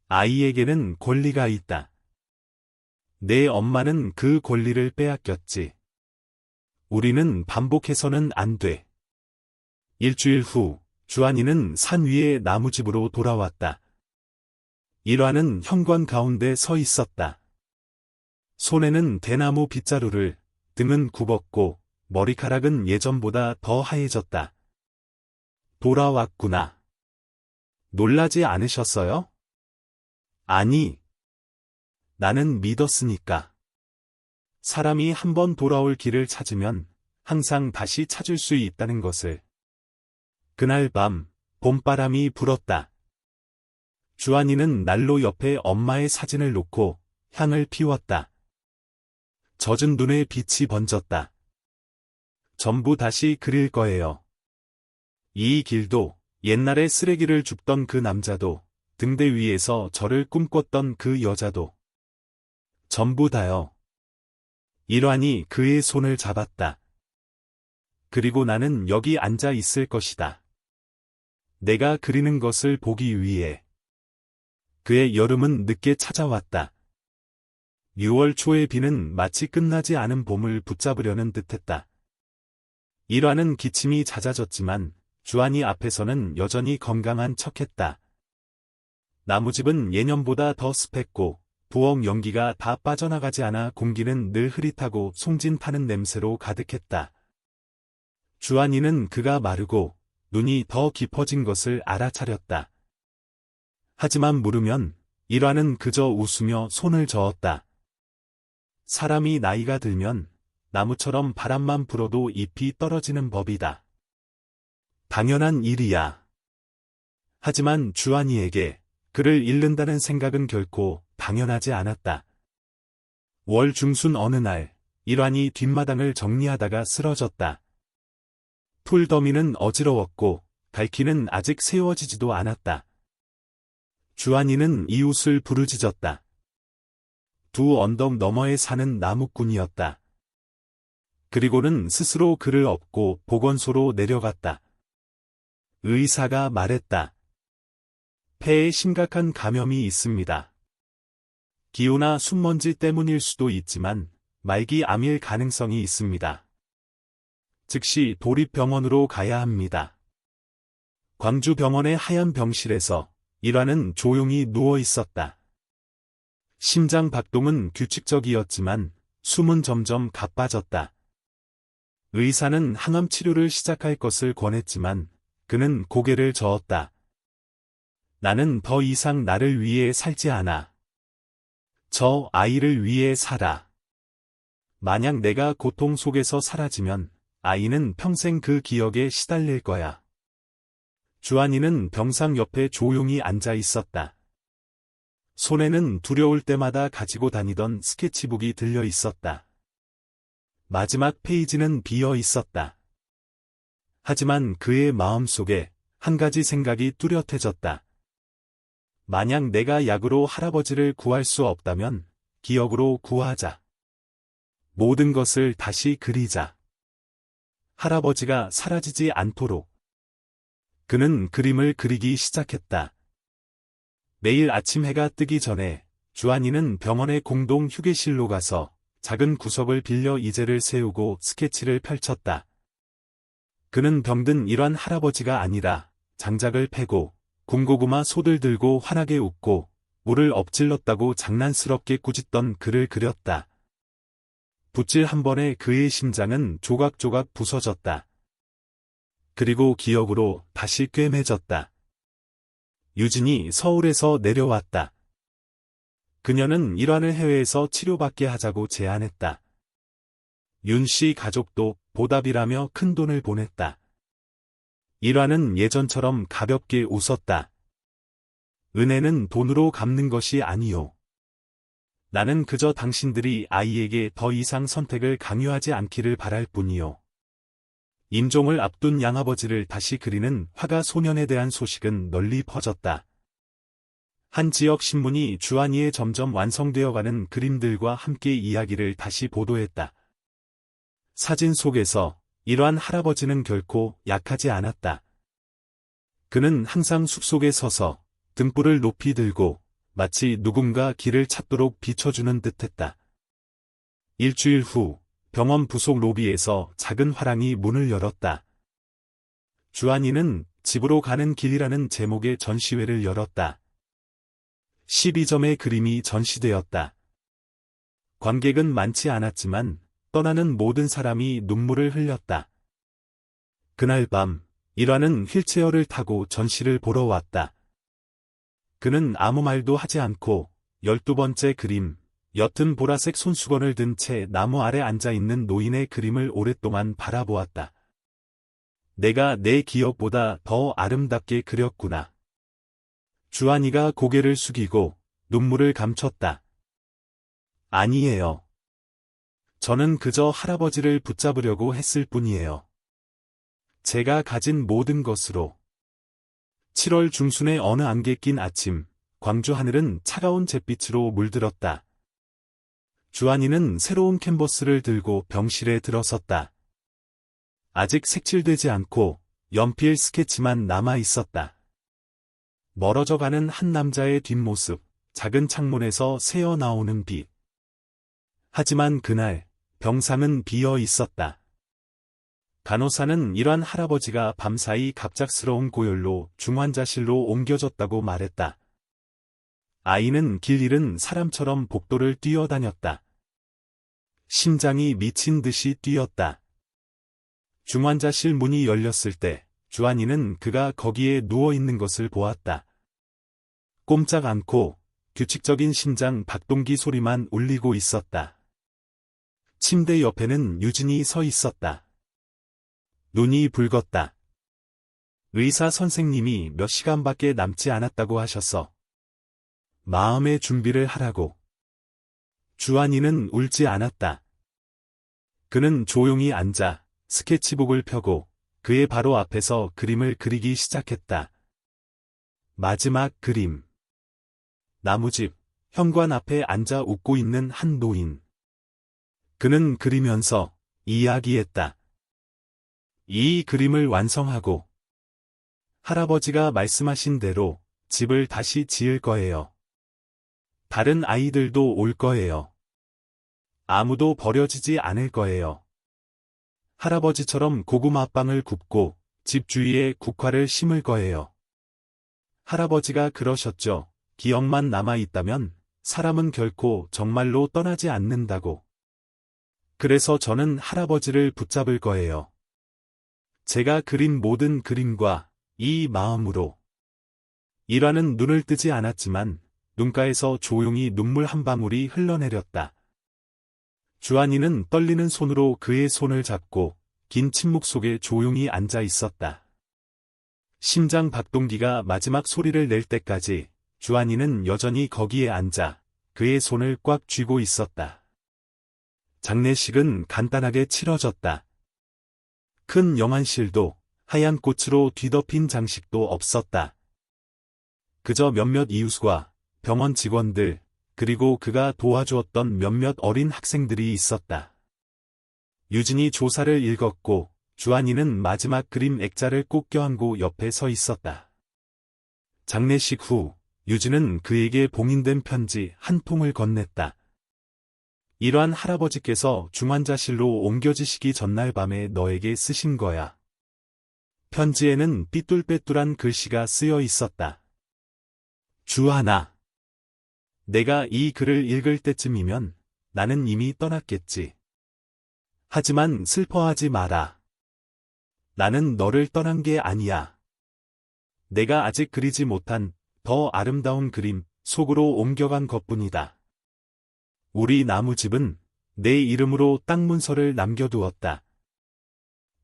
아이에게는 권리가 있다. 내 엄마는 그 권리를 빼앗겼지. 우리는 반복해서는 안 돼. 일주일 후, 주한이는 산 위의 나무집으로 돌아왔다. 일화는 현관 가운데 서 있었다. 손에는 대나무 빗자루를, 등은 굽었고, 머리카락은 예전보다 더 하얘졌다. 돌아왔구나. 놀라지 않으셨어요? 아니. 나는 믿었으니까. 사람이 한번 돌아올 길을 찾으면 항상 다시 찾을 수 있다는 것을. 그날 밤, 봄바람이 불었다. 주한이는 난로 옆에 엄마의 사진을 놓고 향을 피웠다. 젖은 눈에 빛이 번졌다. 전부 다시 그릴 거예요. 이 길도, 옛날에 쓰레기를 줍던 그 남자도, 등대 위에서 저를 꿈꿨던 그 여자도. 전부 다요. 일환이 그의 손을 잡았다. 그리고 나는 여기 앉아 있을 것이다. 내가 그리는 것을 보기 위해. 그의 여름은 늦게 찾아왔다. 6월 초의 비는 마치 끝나지 않은 봄을 붙잡으려는 듯했다. 일환은 기침이 잦아졌지만 주한이 앞에서는 여전히 건강한 척했다. 나무집은 예년보다 더 습했고 부엌 연기가 다 빠져나가지 않아 공기는 늘 흐릿하고 송진 타는 냄새로 가득했다. 주한이는 그가 마르고 눈이 더 깊어진 것을 알아차렸다. 하지만 물으면 일환은 그저 웃으며 손을 저었다. 사람이 나이가 들면 나무처럼 바람만 불어도 잎이 떨어지는 법이다. 당연한 일이야. 하지만 주한이에게 그를 잃는다는 생각은 결코 당연하지 않았다. 월 중순 어느 날, 일환이 뒷마당을 정리하다가 쓰러졌다. 풀더미는 어지러웠고 갈퀴는 아직 세워지지도 않았다. 주한이는 이웃을 부르짖었다. 두 언덕 너머에 사는 나무꾼이었다. 그리고는 스스로 그를 업고 보건소로 내려갔다. 의사가 말했다. 폐에 심각한 감염이 있습니다. 기후나 숨먼지 때문일 수도 있지만 말기 암일 가능성이 있습니다. 즉시 도립병원으로 가야 합니다. 광주병원의 하얀 병실에서 일환은 조용히 누워 있었다. 심장 박동은 규칙적이었지만 숨은 점점 가빠졌다. 의사는 항암 치료를 시작할 것을 권했지만 그는 고개를 저었다. 나는 더 이상 나를 위해 살지 않아. 저 아이를 위해 살아. 만약 내가 고통 속에서 사라지면 아이는 평생 그 기억에 시달릴 거야. 주한이는 병상 옆에 조용히 앉아 있었다. 손에는 두려울 때마다 가지고 다니던 스케치북이 들려 있었다. 마지막 페이지는 비어 있었다. 하지만 그의 마음속에 한 가지 생각이 뚜렷해졌다. 만약 내가 약으로 할아버지를 구할 수 없다면 기억으로 구하자. 모든 것을 다시 그리자. 할아버지가 사라지지 않도록. 그는 그림을 그리기 시작했다. 매일 아침 해가 뜨기 전에 주한이는 병원의 공동 휴게실로 가서 작은 구석을 빌려 이제를 세우고 스케치를 펼쳤다. 그는 병든 일환 할아버지가 아니라 장작을 패고 군고구마 소들 들고 환하게 웃고 물을 엎질렀다고 장난스럽게 꾸짖던 그를 그렸다. 붓질 한 번에 그의 심장은 조각조각 부서졌다. 그리고 기억으로 다시 꿰매졌다. 유진이 서울에서 내려왔다. 그녀는 일환을 해외에서 치료받게 하자고 제안했다. 윤씨 가족도 보답이라며 큰돈을 보냈다. 일환은 예전처럼 가볍게 웃었다. 은혜는 돈으로 갚는 것이 아니요. 나는 그저 당신들이 아이에게 더 이상 선택을 강요하지 않기를 바랄 뿐이요. 임종을 앞둔 양아버지를 다시 그리는 화가 소년에 대한 소식은 널리 퍼졌다. 한 지역 신문이 주한이의 점점 완성되어가는 그림들과 함께 이야기를 다시 보도했다. 사진 속에서 일환 할아버지는 결코 약하지 않았다. 그는 항상 숲속에 서서 등불을 높이 들고 마치 누군가 길을 찾도록 비춰주는 듯했다. 일주일 후 병원 부속 로비에서 작은 화랑이 문을 열었다. 주한이는 집으로 가는 길이라는 제목의 전시회를 열었다. 12점의 그림이 전시되었다. 관객은 많지 않았지만 떠나는 모든 사람이 눈물을 흘렸다. 그날 밤, 일환은 휠체어를 타고 전시를 보러 왔다. 그는 아무 말도 하지 않고 12번째 그림, 옅은 보라색 손수건을 든 채 나무 아래 앉아 있는 노인의 그림을 오랫동안 바라보았다. 내가 내 기억보다 더 아름답게 그렸구나. 주한이가 고개를 숙이고 눈물을 감췄다. 아니에요. 저는 그저 할아버지를 붙잡으려고 했을 뿐이에요. 제가 가진 모든 것으로. 7월 중순의 어느 안개 낀 아침, 광주 하늘은 차가운 잿빛으로 물들었다. 주한이는 새로운 캔버스를 들고 병실에 들어섰다. 아직 색칠되지 않고 연필 스케치만 남아 있었다. 멀어져가는 한 남자의 뒷모습, 작은 창문에서 새어나오는 빛. 하지만 그날, 병상은 비어 있었다. 간호사는 일환 할아버지가 밤사이 갑작스러운 고열로 중환자실로 옮겨졌다고 말했다. 아이는 길 잃은 사람처럼 복도를 뛰어다녔다. 심장이 미친 듯이 뛰었다. 중환자실 문이 열렸을 때 주한이는 그가 거기에 누워있는 것을 보았다. 꼼짝 않고 규칙적인 심장 박동기 소리만 울리고 있었다. 침대 옆에는 유진이 서 있었다. 눈이 붉었다. 의사 선생님이 몇 시간밖에 남지 않았다고 하셨어. 마음의 준비를 하라고. 주한이는 울지 않았다. 그는 조용히 앉아 스케치북을 펴고 그의 바로 앞에서 그림을 그리기 시작했다. 마지막 그림. 나무집, 현관 앞에 앉아 웃고 있는 한 노인. 그는 그리면서 이야기했다. 이 그림을 완성하고 할아버지가 말씀하신 대로 집을 다시 지을 거예요. 다른 아이들도 올 거예요. 아무도 버려지지 않을 거예요. 할아버지처럼 고구마빵을 굽고 집 주위에 국화를 심을 거예요. 할아버지가 그러셨죠. 기억만 남아있다면 사람은 결코 정말로 떠나지 않는다고. 그래서 저는 할아버지를 붙잡을 거예요. 제가 그린 모든 그림과 이 마음으로. 일화는 눈을 뜨지 않았지만 눈가에서 조용히 눈물 한 방울이 흘러내렸다. 주한이는 떨리는 손으로 그의 손을 잡고 긴 침묵 속에 조용히 앉아 있었다. 심장 박동기가 마지막 소리를 낼 때까지 주한이는 여전히 거기에 앉아 그의 손을 꽉 쥐고 있었다. 장례식은 간단하게 치러졌다. 큰 영안실도 하얀 꽃으로 뒤덮인 장식도 없었다. 그저 몇몇 이웃과 병원 직원들, 그리고 그가 도와주었던 몇몇 어린 학생들이 있었다. 유진이 조사를 읽었고 주한이는 마지막 그림 액자를 꼭 껴안고 옆에 서 있었다. 장례식 후 유진은 그에게 봉인된 편지 한 통을 건넸다. 일환 할아버지께서 중환자실로 옮겨지시기 전날 밤에 너에게 쓰신 거야. 편지에는 삐뚤빼뚤한 글씨가 쓰여 있었다. 주한아. 내가 이 글을 읽을 때쯤이면 나는 이미 떠났겠지. 하지만 슬퍼하지 마라. 나는 너를 떠난 게 아니야. 내가 아직 그리지 못한 더 아름다운 그림 속으로 옮겨간 것뿐이다. 우리 나무집은 내 이름으로 땅 문서를 남겨두었다.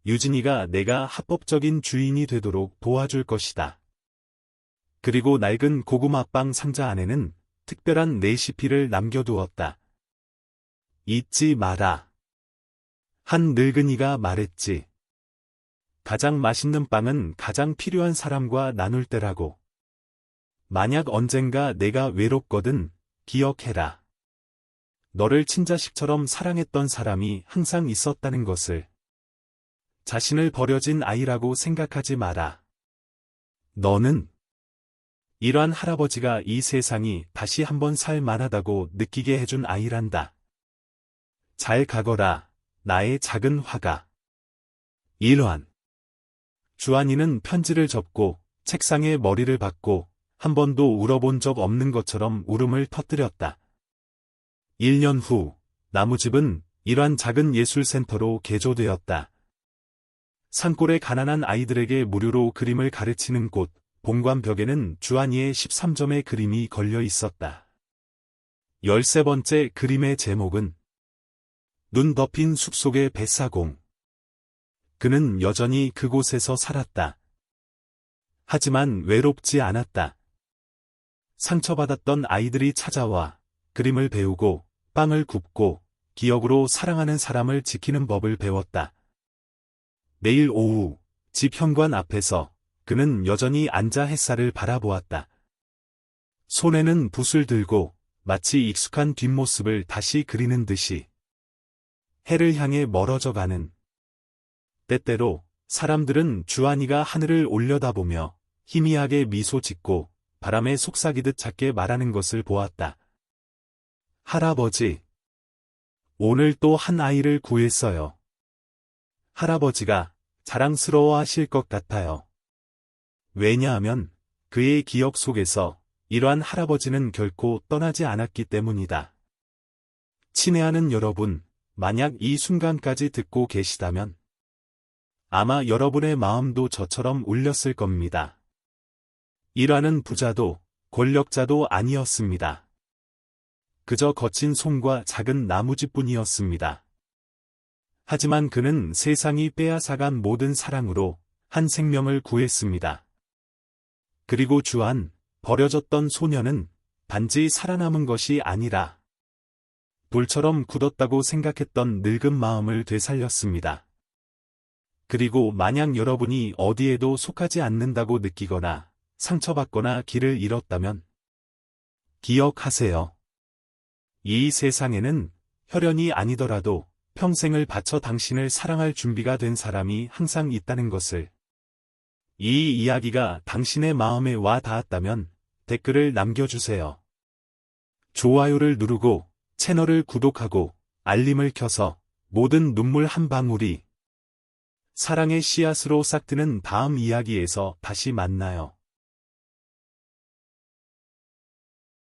유진이가 내가 합법적인 주인이 되도록 도와줄 것이다. 그리고 낡은 고구마빵 상자 안에는 특별한 레시피를 남겨두었다. 잊지 마라. 한 늙은이가 말했지. 가장 맛있는 빵은 가장 필요한 사람과 나눌 때라고. 만약 언젠가 내가 외롭거든 기억해라. 너를 친자식처럼 사랑했던 사람이 항상 있었다는 것을. 자신을 버려진 아이라고 생각하지 마라. 너는 일환 할아버지가 이 세상이 다시 한번 살 만하다고 느끼게 해준 아이란다. 잘 가거라, 나의 작은 화가. 일환. 주한이는 편지를 접고 책상에 머리를 박고 한 번도 울어본 적 없는 것처럼 울음을 터뜨렸다. 1년 후, 나무집은 일환 작은 예술센터로 개조되었다. 산골의 가난한 아이들에게 무료로 그림을 가르치는 곳, 본관벽에는 주한이의 13점의 그림이 걸려 있었다. 13번째 그림의 제목은 눈 덮인 숲속의 뱃사공. 그는 여전히 그곳에서 살았다. 하지만 외롭지 않았다. 상처받았던 아이들이 찾아와 그림을 배우고 빵을 굽고 기억으로 사랑하는 사람을 지키는 법을 배웠다. 내일 오후 집 현관 앞에서 그는 여전히 앉아 햇살을 바라보았다. 손에는 붓을 들고 마치 익숙한 뒷모습을 다시 그리는 듯이 해를 향해 멀어져 가는. 때때로 사람들은 주한이가 하늘을 올려다보며 희미하게 미소 짓고 바람에 속삭이듯 작게 말하는 것을 보았다. 할아버지, 오늘 또 한 아이를 구했어요. 할아버지가 자랑스러워하실 것 같아요. 왜냐하면 그의 기억 속에서 이러한 할아버지는 결코 떠나지 않았기 때문이다. 친애하는 여러분, 만약 이 순간까지 듣고 계시다면 아마 여러분의 마음도 저처럼 울렸을 겁니다. 일하는 부자도 권력자도 아니었습니다. 그저 거친 손과 작은 나무집뿐이었습니다. 하지만 그는 세상이 빼앗아간 모든 사랑으로 한 생명을 구했습니다. 그리고 주한, 버려졌던 소녀는 단지 살아남은 것이 아니라 불처럼 굳었다고 생각했던 늙은 마음을 되살렸습니다. 그리고 만약 여러분이 어디에도 속하지 않는다고 느끼거나 상처받거나 길을 잃었다면 기억하세요. 이 세상에는 혈연이 아니더라도 평생을 바쳐 당신을 사랑할 준비가 된 사람이 항상 있다는 것을. 이 이야기가 당신의 마음에 와 닿았다면 댓글을 남겨주세요. 좋아요를 누르고 채널을 구독하고 알림을 켜서 모든 눈물 한 방울이 사랑의 씨앗으로 싹트는 다음 이야기에서 다시 만나요.